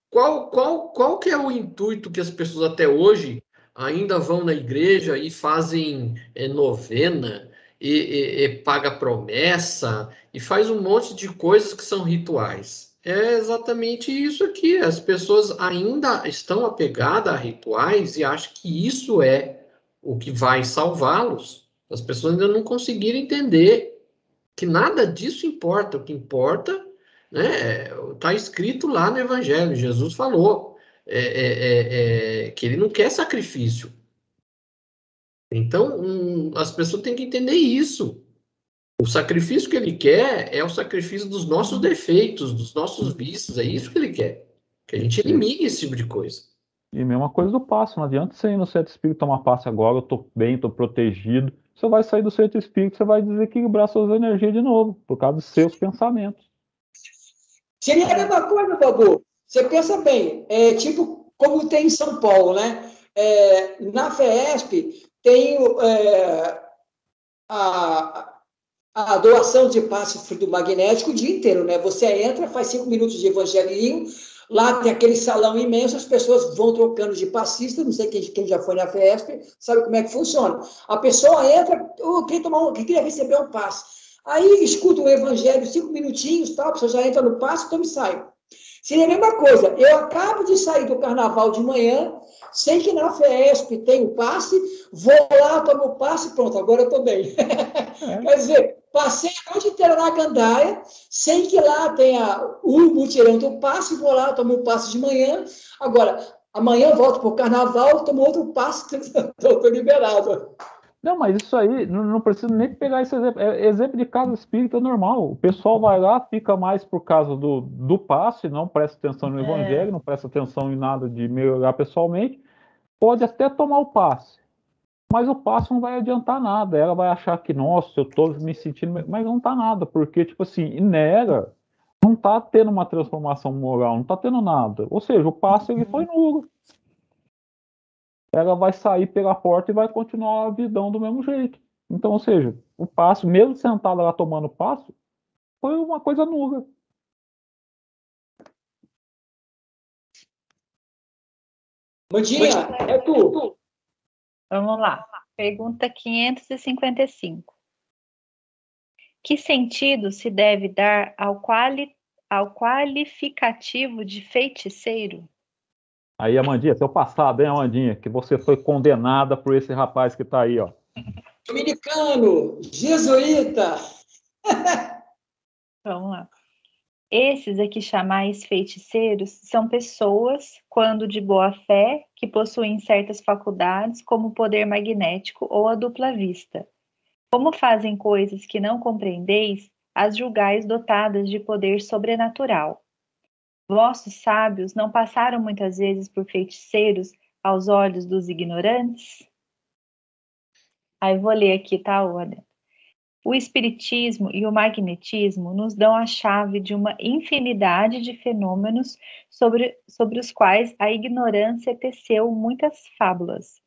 Qual que é o intuito que as pessoas até hoje ainda vão na igreja e fazem novena e paga promessa e faz um monte de coisas que são rituais? É exatamente isso aqui. As pessoas ainda estão apegadas a rituais e acham que isso é o que vai salvá-los. As pessoas ainda não conseguiram entender que nada disso importa. O que importa, né, está escrito lá no Evangelho. Jesus falou que ele não quer sacrifício. Então, as pessoas têm que entender isso. O sacrifício que ele quer é o sacrifício dos nossos defeitos, dos nossos vícios. É isso que ele quer. Que a gente elimine esse tipo de coisa. E mesma coisa do passe. Não adianta você ir no centro espírita tomar passe agora, eu tô bem, tô protegido. Você vai sair do centro espírita, você vai desequilibrar suas energias de novo, por causa dos seus pensamentos. Seria a mesma coisa, Babu. Você pensa bem, tipo como tem em São Paulo, né? Na FESP tem a doação de passe fluido magnético o dia inteiro, né? Você entra, faz 5 minutos de evangelinho, lá tem aquele salão imenso, as pessoas vão trocando de passista, não sei quem já foi na FESP, sabe como é que funciona. A pessoa entra, queria receber um passe. Aí escuta o evangelho, 5 minutinhos, tal, a pessoa já entra no passe, então me sai. Seria a mesma coisa. Eu acabo de sair do carnaval de manhã, sei que na FESP tem o passe, vou lá, tomo o passe, pronto, agora eu estou bem. Quer dizer, passei a noite inteira na gandaia, sei que lá tem o mutirão do passe, vou lá, tomo o passe de manhã, agora, amanhã eu volto para o carnaval, tomo outro passe, estou liberado. Não, mas isso aí, não precisa nem pegar esse exemplo. É exemplo de casa espírita normal. O pessoal vai lá, fica mais por causa do passe, não presta atenção no evangelho, não presta atenção em nada de melhorar pessoalmente. Pode até tomar o passe, mas o passe não vai adiantar nada. Ela vai achar que, nossa, eu tô me sentindo. Mas não tá nada, porque, tipo assim, nega, não tá tendo uma transformação moral, não tá tendo nada. Ou seja, o passe ele foi nulo. Ela vai sair pela porta e vai continuar a vidão do mesmo jeito. Então, ou seja, o passo, mesmo sentada lá tomando passo, foi uma coisa nula. Mandinha, é tu. Vamos lá. Pergunta 555. Que sentido se deve dar ao qualificativo de feiticeiro? Aí, Amandinha, seu passado, hein, Amandinha, que você foi condenada por esse rapaz que tá aí, ó. Dominicano, jesuíta. Vamos lá. Esses aqui chamais feiticeiros são pessoas, quando de boa fé, que possuem certas faculdades, como o poder magnético ou a dupla vista. Como fazem coisas que não compreendeis, as julgais dotadas de poder sobrenatural. Vossos sábios não passaram muitas vezes por feiticeiros aos olhos dos ignorantes? Aí vou ler aqui, tá, Oda? O espiritismo e o magnetismo nos dão a chave de uma infinidade de fenômenos sobre os quais a ignorância teceu muitas fábulas,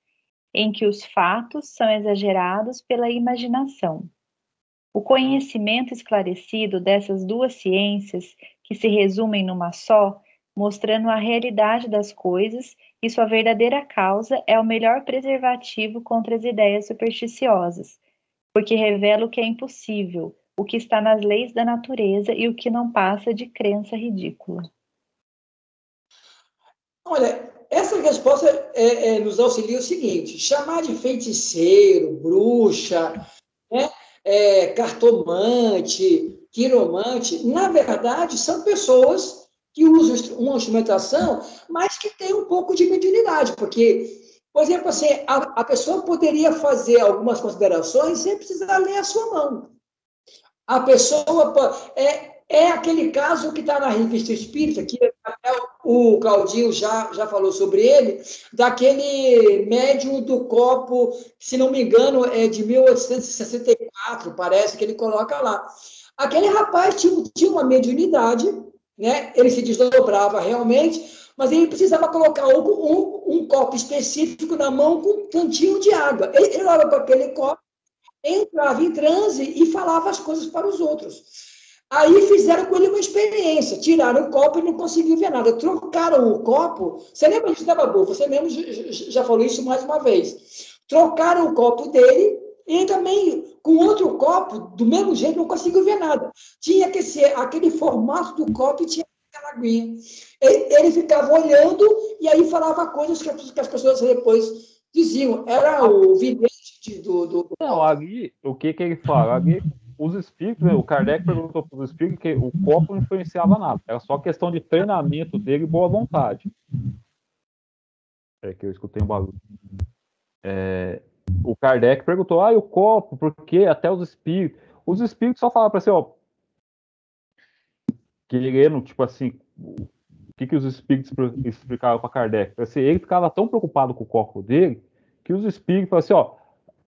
em que os fatos são exagerados pela imaginação. O conhecimento esclarecido dessas duas ciências, que se resumem numa só, mostrando a realidade das coisas e sua verdadeira causa, é o melhor preservativo contra as ideias supersticiosas, porque revela o que é impossível, o que está nas leis da natureza e o que não passa de crença ridícula. Olha, essa resposta nos auxilia o seguinte: chamar de feiticeiro, bruxa, né, cartomante, quiromante, na verdade, são pessoas que usam uma instrumentação, mas que têm um pouco de mediunidade, porque, por exemplo, assim, a pessoa poderia fazer algumas considerações sem precisar ler a sua mão. A pessoa é aquele caso que está na Revista Espírita, que até o Claudinho já falou sobre ele, daquele médium do copo, se não me engano, é de 1864, parece que ele coloca lá. Aquele rapaz tinha uma mediunidade, né? Ele se desdobrava realmente, mas ele precisava colocar um copo específico na mão com um tantinho de água. Ele olhava para aquele copo, entrava em transe e falava as coisas para os outros. Aí fizeram com ele uma experiência, tiraram o copo e não conseguiu ver nada, trocaram o copo, você lembra disso, né, Babu? Você mesmo já falou isso mais uma vez. Trocaram o copo dele e também com outro copo, do mesmo jeito, não conseguiu ver nada. Tinha que ser aquele formato do copo e tinha aquela aguinha. Ele ficava olhando e aí falava coisas que as pessoas depois diziam. Era o vidente do Não, ali, o que ele fala? Ali, os espíritos, o Kardec perguntou para os espíritos que o copo não influenciava nada. Era só questão de treinamento dele e boa vontade. É que eu escutei um barulho. O Kardec perguntou, e o copo, por quê? Até os espíritos. Os espíritos só falavam para assim, ó, querendo, tipo assim, o que os espíritos explicavam para Kardec? Assim, ele ficava tão preocupado com o copo dele, que os espíritos falavam assim, ó,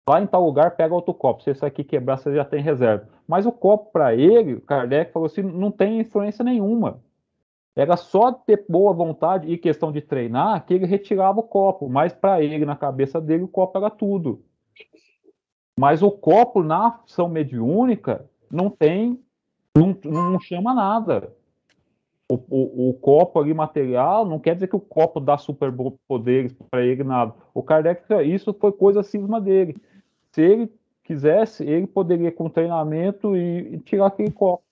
vai em tal lugar, pega outro copo. Se esse aqui quebrar, você já tem reserva. Mas o copo, para ele, o Kardec falou assim, não tem influência nenhuma. Era só ter boa vontade e questão de treinar que ele retirava o copo. Mas para ele, na cabeça dele, o copo era tudo. Mas o copo, na ação mediúnica, não tem, não chama nada. O copo ali material não quer dizer que o copo dá superpoderes para ele, nada. O Kardec, isso foi coisa cisma dele. Se ele quisesse, ele poderia, com treinamento, e tirar aquele copo.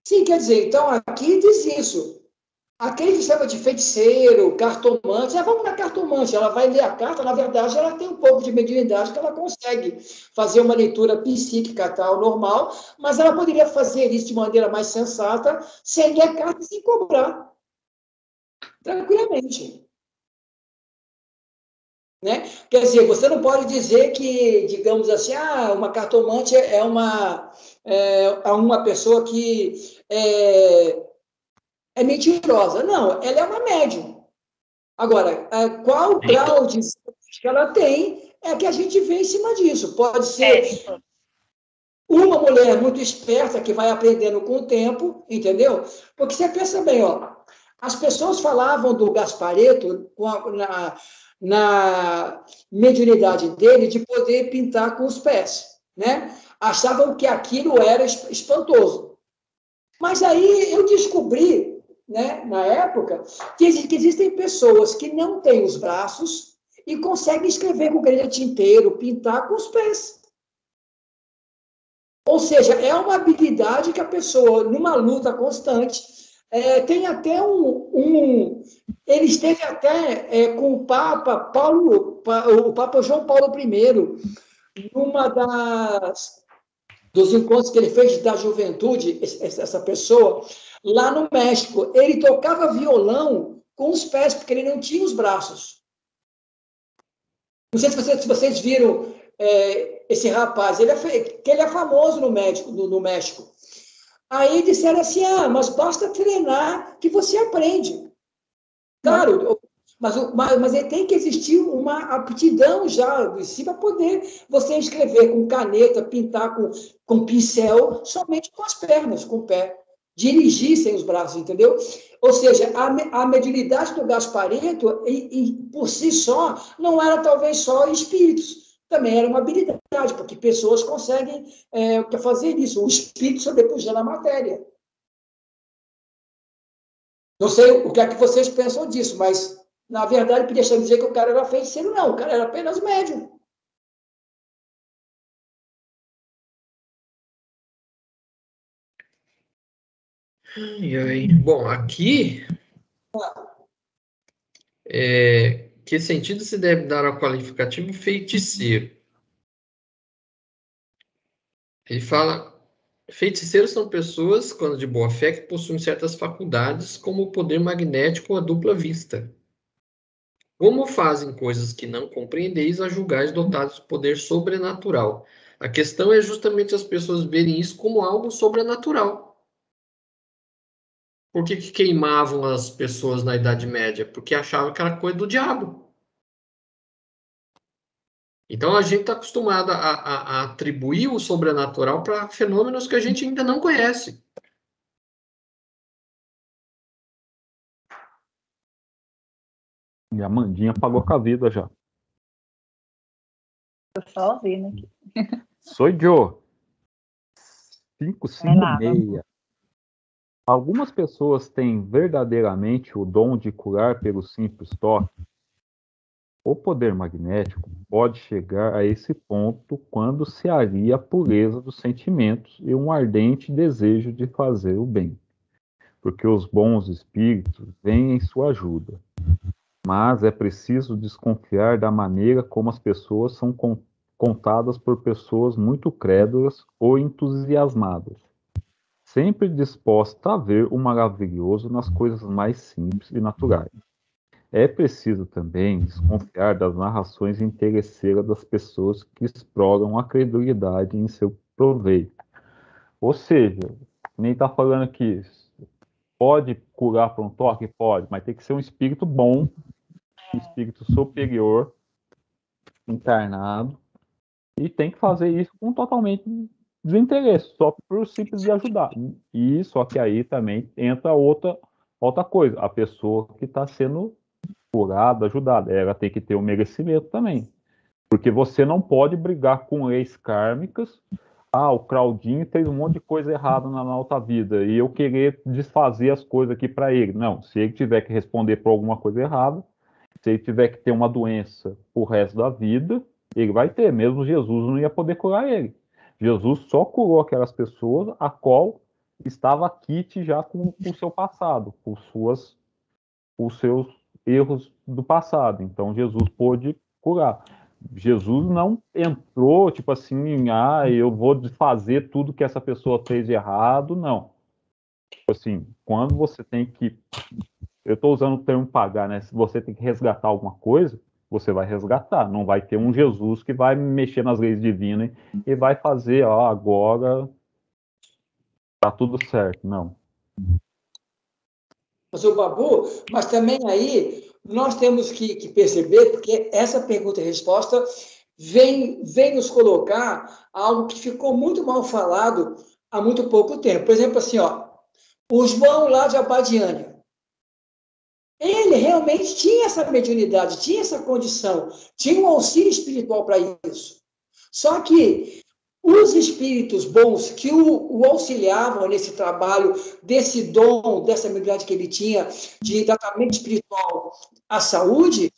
Sim, quer dizer, então aqui diz isso. Aquele que chama de feiticeiro, cartomante, vamos na cartomante, ela vai ler a carta, na verdade, ela tem um pouco de mediunidade que ela consegue fazer uma leitura psíquica tal, normal, mas ela poderia fazer isso de maneira mais sensata, sem ler a carta e sem cobrar. Tranquilamente. né? Quer dizer, você não pode dizer que, digamos assim, uma cartomante é uma pessoa que é mentirosa. Não, ela é uma médium. Agora, qual o grau de que ela tem é que a gente vê em cima disso. Pode ser uma mulher muito esperta que vai aprendendo com o tempo, entendeu? Porque você pensa bem, ó, as pessoas falavam do Gasparetto na mediunidade dele de poder pintar com os pés, né? Achavam que aquilo era espantoso. Mas aí eu descobri, né, na época, que existem pessoas que não têm os braços e conseguem escrever com caneta tinteiro, pintar com os pés. Ou seja, é uma habilidade que a pessoa, numa luta constante, tem até ele esteve até com o Papa o Papa João Paulo I, numa dos encontros que ele fez da juventude, essa pessoa, lá no México. Ele tocava violão com os pés, porque ele não tinha os braços. Não sei se vocês viram esse rapaz, ele é famoso no México. Aí disseram assim, mas basta treinar que você aprende. Claro, mas tem que existir uma aptidão já de si para poder você escrever com caneta, pintar com pincel, somente com as pernas, com o pé. Dirigir sem os braços, entendeu? Ou seja, a mediunidade do Gasparetto, por si só, não era talvez só espíritos, também era uma habilidade, porque pessoas conseguem fazer isso, o espírito sobrepujando a matéria. Não sei o que é que vocês pensam disso, mas, na verdade, podia dizer que o cara era feiticeiro, não, o cara era apenas médium. Bom, aqui, que sentido se deve dar ao qualificativo feiticeiro? Ele fala, feiticeiros são pessoas, quando de boa fé, que possuem certas faculdades, como o poder magnético ou a dupla vista. Como fazem coisas que não compreendeis, a julgais dotados de poder sobrenatural. A questão é justamente as pessoas verem isso como algo sobrenatural. Por que queimavam as pessoas na Idade Média? Porque achavam que era coisa do diabo. Então a gente está acostumado a atribuir o sobrenatural para fenômenos que a gente ainda não conhece. E a Mandinha pagou com a vida já. Tô só ouvindo aqui. Sou Joe. 556. Algumas pessoas têm verdadeiramente o dom de curar pelo simples toque. O poder magnético pode chegar a esse ponto quando se alia a pureza dos sentimentos e um ardente desejo de fazer o bem, porque os bons espíritos vêm em sua ajuda. Mas é preciso desconfiar da maneira como as pessoas são contadas por pessoas muito crédulas ou entusiasmadas, sempre disposta a ver o maravilhoso nas coisas mais simples e naturais. É preciso também desconfiar das narrações interesseiras das pessoas que exploram a credulidade em seu proveito. Ou seja, nem está falando aqui, pode curar por um toque? Pode, mas tem que ser um espírito bom, um espírito superior, encarnado, e tem que fazer isso com totalmente desinteresse, só por simples de ajudar. E só que aí também entra outra coisa, a pessoa que está sendo curada, ajudada, ela tem que ter um merecimento também. Porque você não pode brigar com leis kármicas. O Claudinho fez um monte de coisa errada na outra vida e eu querer desfazer as coisas aqui para ele. Não, se ele tiver que responder por alguma coisa errada, se ele tiver que ter uma doença o resto da vida, ele vai ter. Mesmo Jesus não ia poder curar ele. Jesus só curou aquelas pessoas a qual estava quite já com o seu passado, com os seus erros do passado. Então Jesus pôde curar. Jesus não entrou tipo assim, eu vou desfazer tudo que essa pessoa fez de errado, não. Tipo assim, quando você tem que, eu estou usando o termo pagar, né? Se você tem que resgatar alguma coisa, você vai resgatar. Não vai ter um Jesus que vai mexer nas leis divinas e vai fazer, ó, agora tá tudo certo. Não. Mas também aí nós temos que perceber, porque essa pergunta e resposta vem nos colocar algo que ficou muito mal falado há muito pouco tempo. Por exemplo, assim, ó, o João lá de Abadiânia, ele realmente tinha essa mediunidade, tinha essa condição, tinha um auxílio espiritual para isso. Só que os espíritos bons que o auxiliavam nesse trabalho, desse dom, dessa habilidade que ele tinha de tratamento espiritual à saúde,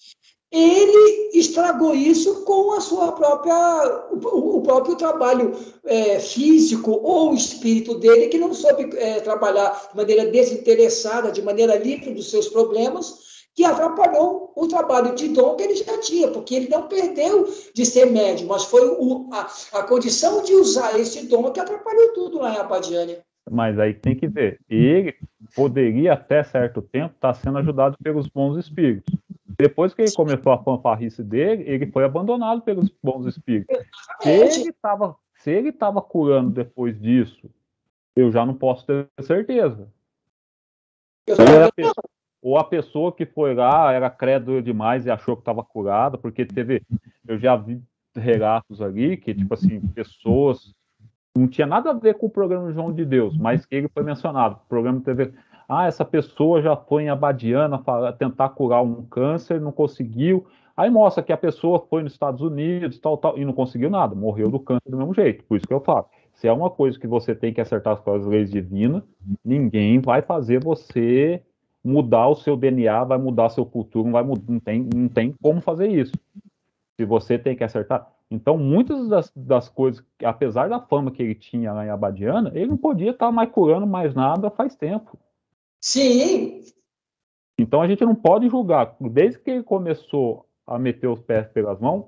ele estragou isso com a sua própria, o próprio trabalho físico ou o espírito dele, que não soube trabalhar de maneira desinteressada, de maneira livre dos seus problemas, que atrapalhou o trabalho de dom que ele já tinha, porque ele não perdeu de ser médium, mas foi a condição de usar esse dom que atrapalhou tudo lá em Abadiânia. Mas aí tem que ver. Ele poderia, até certo tempo, estar sendo ajudado pelos bons espíritos. Depois que ele começou a fanfarrice dele, ele foi abandonado pelos bons espíritos. Se ele estava curando depois disso, eu já não posso ter certeza. Ou a pessoa que foi lá era crédula demais e achou que estava curada, porque eu já vi relatos ali que, tipo assim, pessoas não tinha nada a ver com o programa João de Deus, mas que ele foi mencionado. O programa teve, essa pessoa já foi em Abadiana tentar curar um câncer, não conseguiu. Aí mostra que a pessoa foi nos Estados Unidos, tal, e não conseguiu nada, morreu do câncer do mesmo jeito. Por isso que eu falo, se é uma coisa que você tem que acertar com as leis divinas, ninguém vai fazer você mudar o seu DNA, vai mudar seu futuro, não tem como fazer isso. Se você tem que acertar. Então, muitas das coisas, apesar da fama que ele tinha lá em Abadiana, ele não podia estar mais curando mais nada faz tempo. Sim. Então, a gente não pode julgar. Desde que ele começou a meter os pés pelas mãos,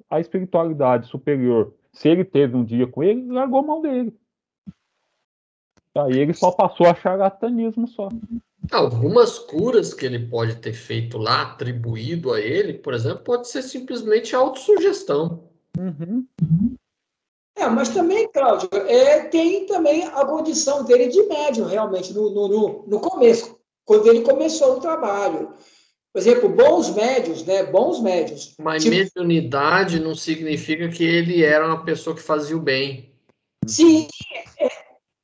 a espiritualidade superior, se ele teve um dia com ele, largou a mão dele. Aí ele só passou a charlatanismo só. Algumas curas que ele pode ter feito lá, atribuído a ele, por exemplo, pode ser simplesmente autossugestão. Uhum. Mas também, Cláudio, tem também a condição dele de médium, realmente, no começo, quando ele começou o trabalho. Por exemplo, bons médios, né? Bons médios. Mas mediunidade não significa que ele era uma pessoa que fazia o bem. Sim,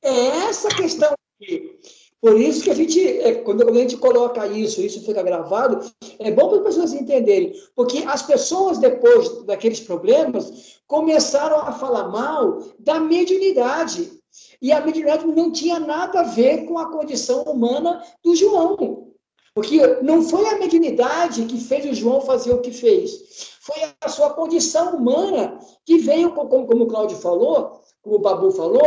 é essa questão aqui. Por isso que a gente, quando a gente coloca isso fica gravado, é bom para as pessoas entenderem. Porque as pessoas, depois daqueles problemas, começaram a falar mal da mediunidade. E a mediunidade não tinha nada a ver com a condição humana do João. Porque não foi a mediunidade que fez o João fazer o que fez. Foi a sua condição humana que veio, como o Cláudio falou, como o Babu falou,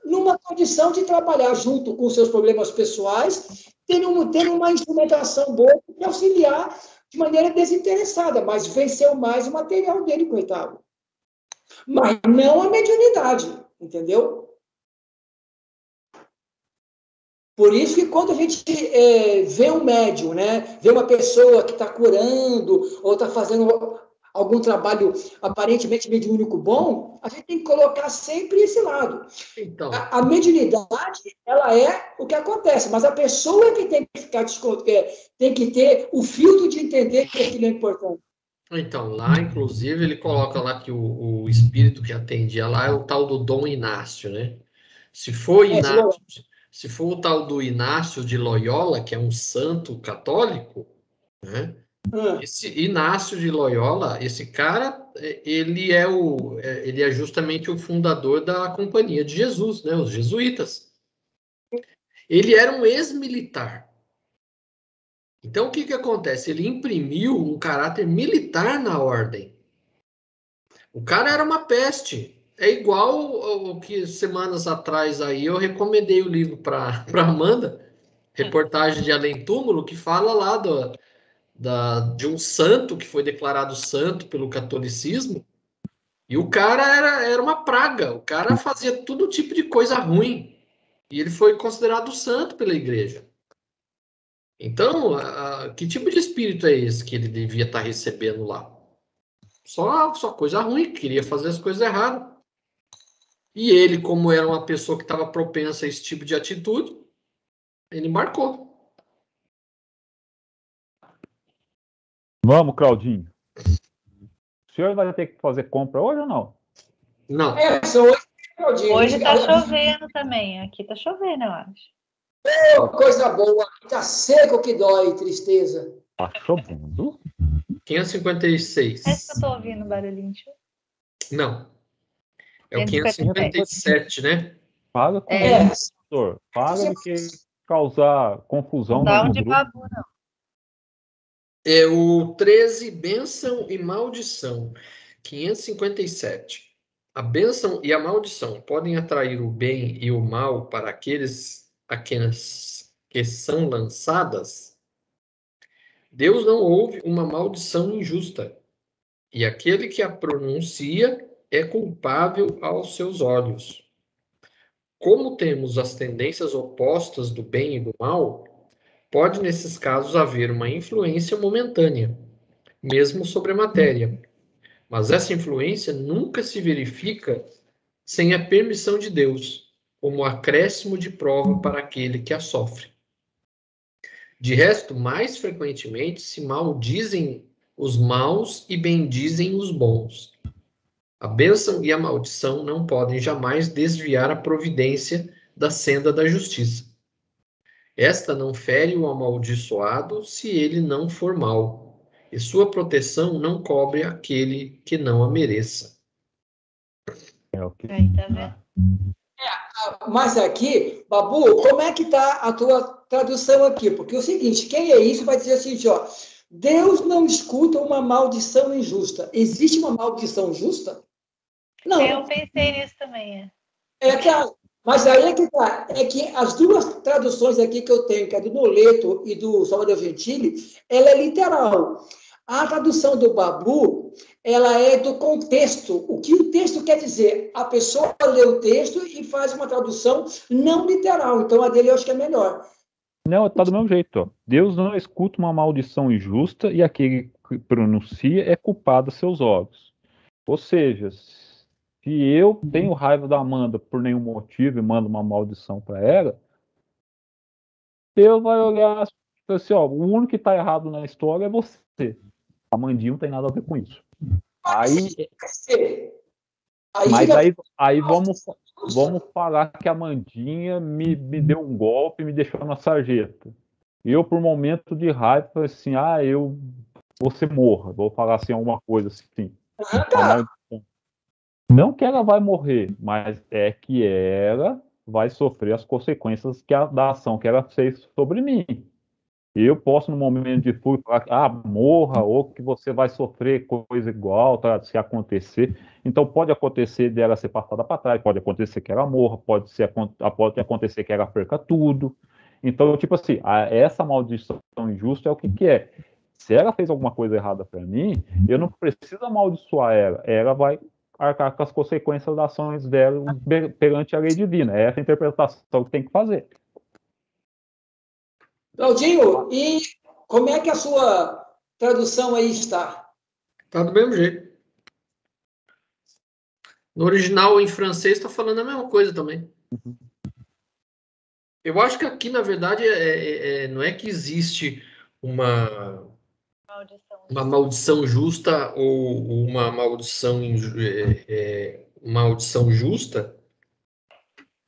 numa condição de trabalhar junto com seus problemas pessoais, tendo uma instrumentação boa para auxiliar de maneira desinteressada, mas venceu mais o material dele, coitado. Mas não a mediunidade, entendeu? Por isso que quando a gente vê um médium, né, vê uma pessoa que está curando ou está fazendo algum trabalho aparentemente mediúnico bom, a gente tem que colocar sempre esse lado. Então, a mediunidade, ela é o que acontece, mas a pessoa que tem que ficar tem que ter o filtro de entender que aquilo é importante. Então, lá, inclusive, ele coloca lá que o espírito que atendia lá é o tal do Dom Inácio, né? Se for o tal do Inácio de Loyola, que é um santo católico, né? Esse Inácio de Loyola, esse cara, ele é justamente o fundador da Companhia de Jesus, né? Os jesuítas. Ele era um ex-militar. Então, o que acontece? Ele imprimiu um caráter militar na ordem. O cara era uma peste. É igual o que semanas atrás aí eu recomendei o livro para Amanda, reportagem de Além Túmulo, que fala lá de um santo que foi declarado santo pelo catolicismo. E o cara era uma praga. O cara fazia todo tipo de coisa ruim. E ele foi considerado santo pela igreja. Então, que tipo de espírito é esse que ele devia estar recebendo lá? Só coisa ruim, queria fazer as coisas erradas. E ele, como era uma pessoa que estava propensa a esse tipo de atitude, ele marcou. Vamos, Claudinho. O senhor vai ter que fazer compra hoje ou não? Não. Só hoje, Claudinho. Hoje tá chovendo também. Aqui tá chovendo, eu acho. Coisa boa. Tá seco que dói, tristeza. Tá chovendo? 556. Parece que eu tô ouvindo barulhinho. Não. É o 557. 557, né? Paga com isso, doutor. Paga de que causar confusão Não dá no um de grupo. babu, não. É o 13, bênção e maldição. 557. A bênção e a maldição podem atrair o bem e o mal para aqueles que são lançadas. Deus não ouve uma maldição injusta, e aquele que a pronuncia é culpável aos seus olhos. Como temos as tendências opostas do bem e do mal, pode nesses casos haver uma influência momentânea, mesmo sobre a matéria. Mas essa influência nunca se verifica sem a permissão de Deus, como acréscimo de prova para aquele que a sofre. De resto, mais frequentemente se maldizem os maus e bendizem os bons. A bênção e a maldição não podem jamais desviar a providência da senda da justiça. Esta não fere o amaldiçoado se ele não for mau, e sua proteção não cobre aquele que não a mereça. É o que... Aí, tá vendo? Mas aqui, Babu, como é que está a tua tradução aqui? Porque é o seguinte, quem é isso vai dizer assim, ó, Deus não escuta uma maldição injusta. Existe uma maldição justa? Não. Eu pensei nisso também. Mas aí é que tá, é que as duas traduções aqui que eu tenho, que é do Noleto e do Salvador Gentili, ela é literal. A tradução do Babu, ela é do contexto. O que o texto quer dizer? A pessoa lê o texto e faz uma tradução não literal. Então, a dele eu acho que é melhor. Não, tá do mesmo jeito. Ó. Deus não escuta uma maldição injusta e aquele que pronuncia é culpado a seus olhos. Ou seja, se eu tenho raiva da Amanda por nenhum motivo e mando uma maldição para ela, Deus vai olhar assim, ó, o único que está errado na história é você. A Amandinha não tem nada a ver com isso. Aí vamos falar que a Amandinha me deu um golpe, me deixou na sarjeta. Eu, por um momento de raiva, falei assim, você morra. Vou falar assim alguma coisa assim. Não que ela vai morrer, mas é que ela vai sofrer as consequências da ação que ela fez sobre mim. Eu posso, no momento de fúria, falar, morra, ou que você vai sofrer coisa igual, tá, se acontecer. Então, pode acontecer dela ser passada para trás, pode acontecer que ela morra, pode acontecer que ela perca tudo. Então, tipo assim, essa maldição injusta é o que é. Se ela fez alguma coisa errada para mim, eu não preciso amaldiçoar ela. Ela vai arcar com as consequências das ações dela perante a lei divina. É essa a interpretação que tem que fazer. Claudinho, e como é que a sua tradução aí está? Está do mesmo jeito. No original, em francês, está falando a mesma coisa também. Eu acho que aqui, na verdade, não é que existe uma maldição justa ou uma maldição justa,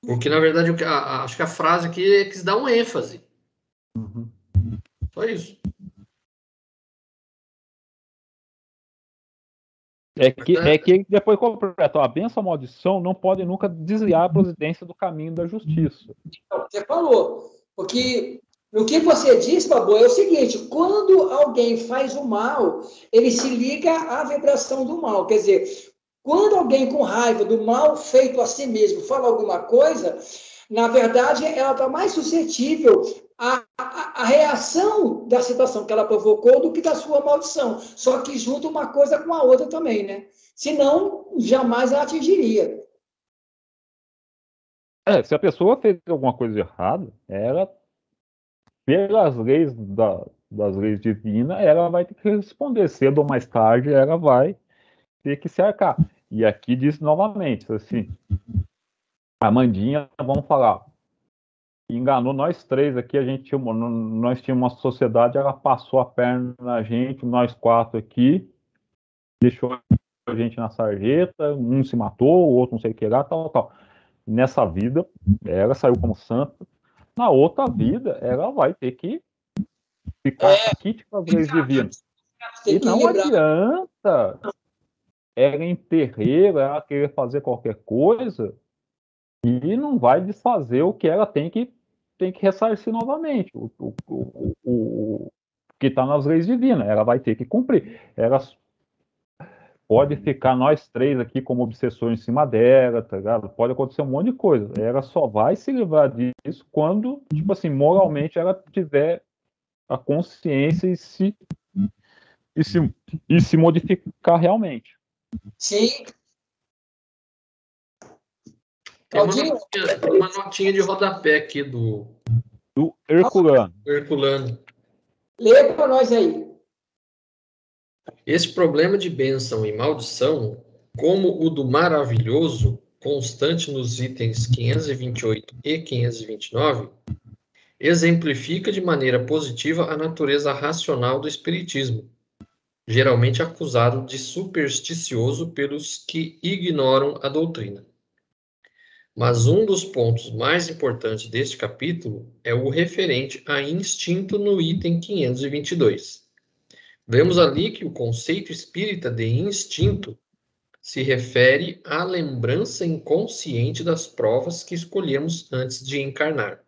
porque, na verdade, acho que a frase aqui é que dá um ênfase. Só isso. É que depois completa, a bênção e a maldição não podem nunca desviar a providência do caminho da justiça. Você falou, porque o que você disse, Babu, é o seguinte, quando alguém faz o mal, ele se liga à vibração do mal, quer dizer, quando alguém com raiva do mal feito a si mesmo fala alguma coisa, na verdade, ela está mais suscetível à reação da situação que ela provocou do que da sua maldição. Só que junta uma coisa com a outra também, né? Senão, jamais a atingiria. Se a pessoa fez alguma coisa errada, ela pelas leis das leis divinas, ela vai ter que responder. Cedo ou mais tarde, ela vai ter que se arcar. E aqui diz novamente, assim, a Mandinha, vamos falar, enganou nós três aqui, nós tínhamos uma sociedade, ela passou a perna na gente, nós quatro aqui, deixou a gente na sarjeta, um se matou, o outro não sei o que lá, tal, tal. Nessa vida, ela saiu como santa. Na outra vida, ela vai ter que ficar quite com as leis divinas. E não adianta ela em terreiro, ela querer fazer qualquer coisa e não vai desfazer o que ela tem que ressarcir novamente. O que está nas leis divinas, ela vai ter que cumprir. Ela pode ficar nós três aqui como obsessores em cima dela, tá ligado? Pode acontecer um monte de coisa. Ela só vai se livrar disso quando, tipo assim, moralmente ela tiver a consciência e se modificar realmente. Sim. Tem uma notinha de rodapé aqui do Herculano. Lê para nós aí. Esse problema de bênção e maldição, como o do maravilhoso, constante nos itens 528 e 529, exemplifica de maneira positiva a natureza racional do espiritismo, geralmente acusado de supersticioso pelos que ignoram a doutrina. Mas um dos pontos mais importantes deste capítulo é o referente a instinto no item 522. Vemos ali que o conceito espírita de instinto se refere à lembrança inconsciente das provas que escolhemos antes de encarnar.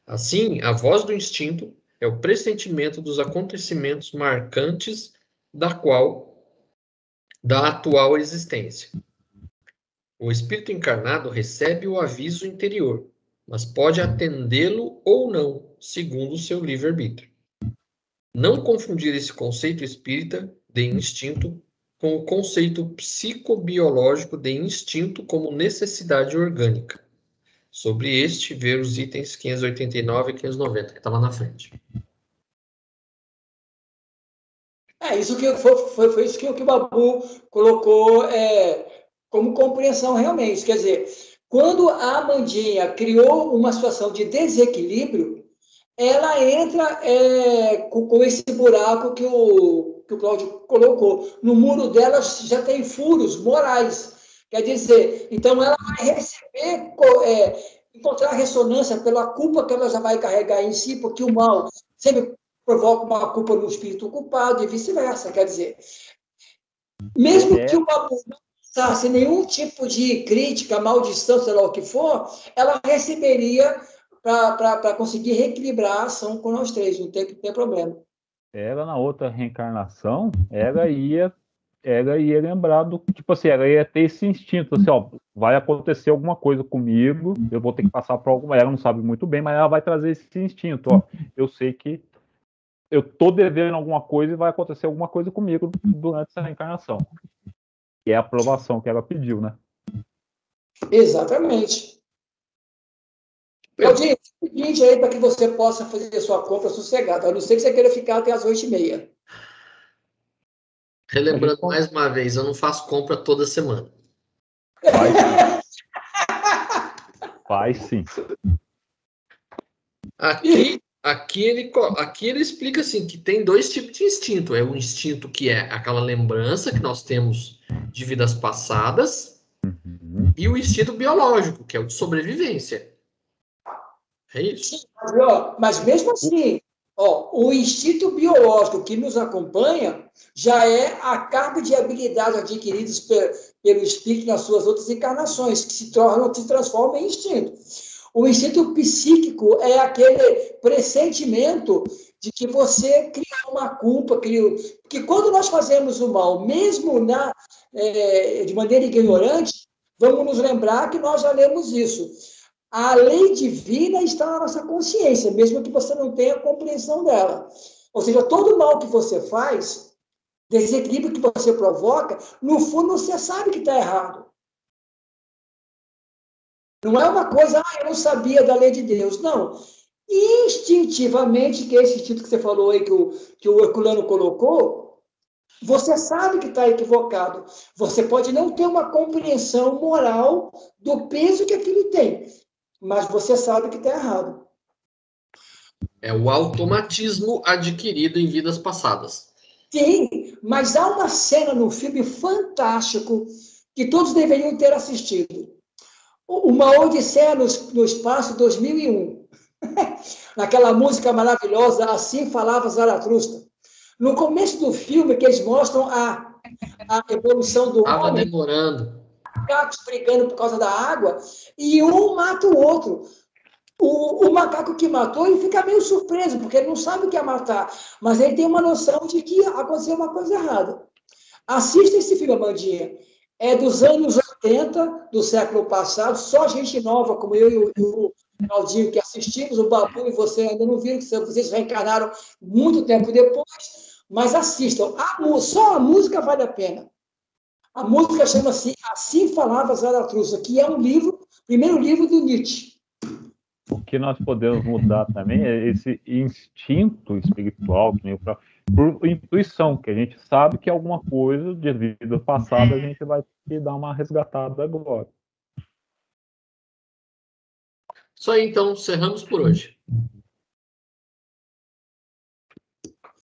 Assim, a voz do instinto é o pressentimento dos acontecimentos marcantes da atual existência. O espírito encarnado recebe o aviso interior, mas pode atendê-lo ou não, segundo o seu livre-arbítrio. Não confundir esse conceito espírita de instinto com o conceito psicobiológico de instinto como necessidade orgânica. Sobre este, ver os itens 589 e 590, que está lá na frente. Isso que foi isso que o Babu colocou como compreensão realmente. Quer dizer, quando a Mandinha criou uma situação de desequilíbrio, ela entra com esse buraco que o Cláudio colocou. No muro dela já tem furos morais. Quer dizer, então ela vai receber, encontrar ressonância pela culpa que ela já vai carregar em si, porque o mal sempre provoca uma culpa no espírito culpado e vice-versa. Quer dizer, mesmo que o Babu não precisasse nenhum tipo de crítica, maldição, sei lá o que for, ela receberia para conseguir reequilibrar a ação com nós três, não tem problema. Ela, na outra reencarnação, ela ia lembrar do, tipo assim, ela ia ter esse instinto, assim, ó, vai acontecer alguma coisa comigo, eu vou ter que passar por alguma, ela não sabe muito bem, mas ela vai trazer esse instinto, ó, eu sei que eu tô devendo alguma coisa e vai acontecer alguma coisa comigo durante essa reencarnação. Que é a aprovação que ela pediu, né? Exatamente. Claudinho, seguinte aí para que você possa fazer a sua compra sossegada, a não ser que você queira ficar até as 8h30. Relembrando mais uma vez, eu não faço compra toda semana. Vai sim. Aqui ele explica assim que tem dois tipos de instinto. É o instinto que é aquela lembrança que nós temos de vidas passadas, e o instinto biológico, que é o de sobrevivência. É isso. Sim, mas mesmo assim, o instinto biológico que nos acompanha já é a carga de habilidades adquiridas pelo espírito nas suas outras encarnações, que se transformam em instinto. O instinto psíquico é aquele pressentimento de que você criou uma culpa, porque quando nós fazemos o mal, mesmo de maneira ignorante, vamos nos lembrar que nós já lemos isso. A lei divina está na nossa consciência, mesmo que você não tenha compreensão dela. Ou seja, todo mal que você faz, desequilíbrio que você provoca, no fundo você sabe que está errado. Não é uma coisa, eu não sabia da lei de Deus. Não. instintivamente, que é esse título que você falou aí, que o Herculano colocou, você sabe que está equivocado. Você pode não ter uma compreensão moral do peso que aquilo tem, mas você sabe que está errado. É o automatismo adquirido em vidas passadas. Sim, mas há uma cena no filme fantástico que todos deveriam ter assistido. Uma Odisseia no Espaço 2001. Naquela música maravilhosa, Assim Falava Zaratustra. No começo do filme, que eles mostram a evolução do Estava homem, demorando. macacos brigando por causa da água, e um mata o outro. O macaco que matou, ele fica meio surpreso, porque ele não sabe o que é matar, mas ele tem uma noção de que aconteceu uma coisa errada. Assista esse filme, Amandinha. É dos anos 80, do século passado, só gente nova, como eu e o Claudinho, que assistimos, o Babu e você ainda não viram, que vocês reencarnaram muito tempo depois, mas assistam. Só a música vale a pena. A música chama-se Assim Falava Zaratustra, que é um livro, primeiro livro do Nietzsche. O que nós podemos mudar também é esse instinto espiritual, por intuição, que a gente sabe que alguma coisa de vida passada a gente vai ter que dar uma resgatada agora. Isso aí, então, encerramos por hoje.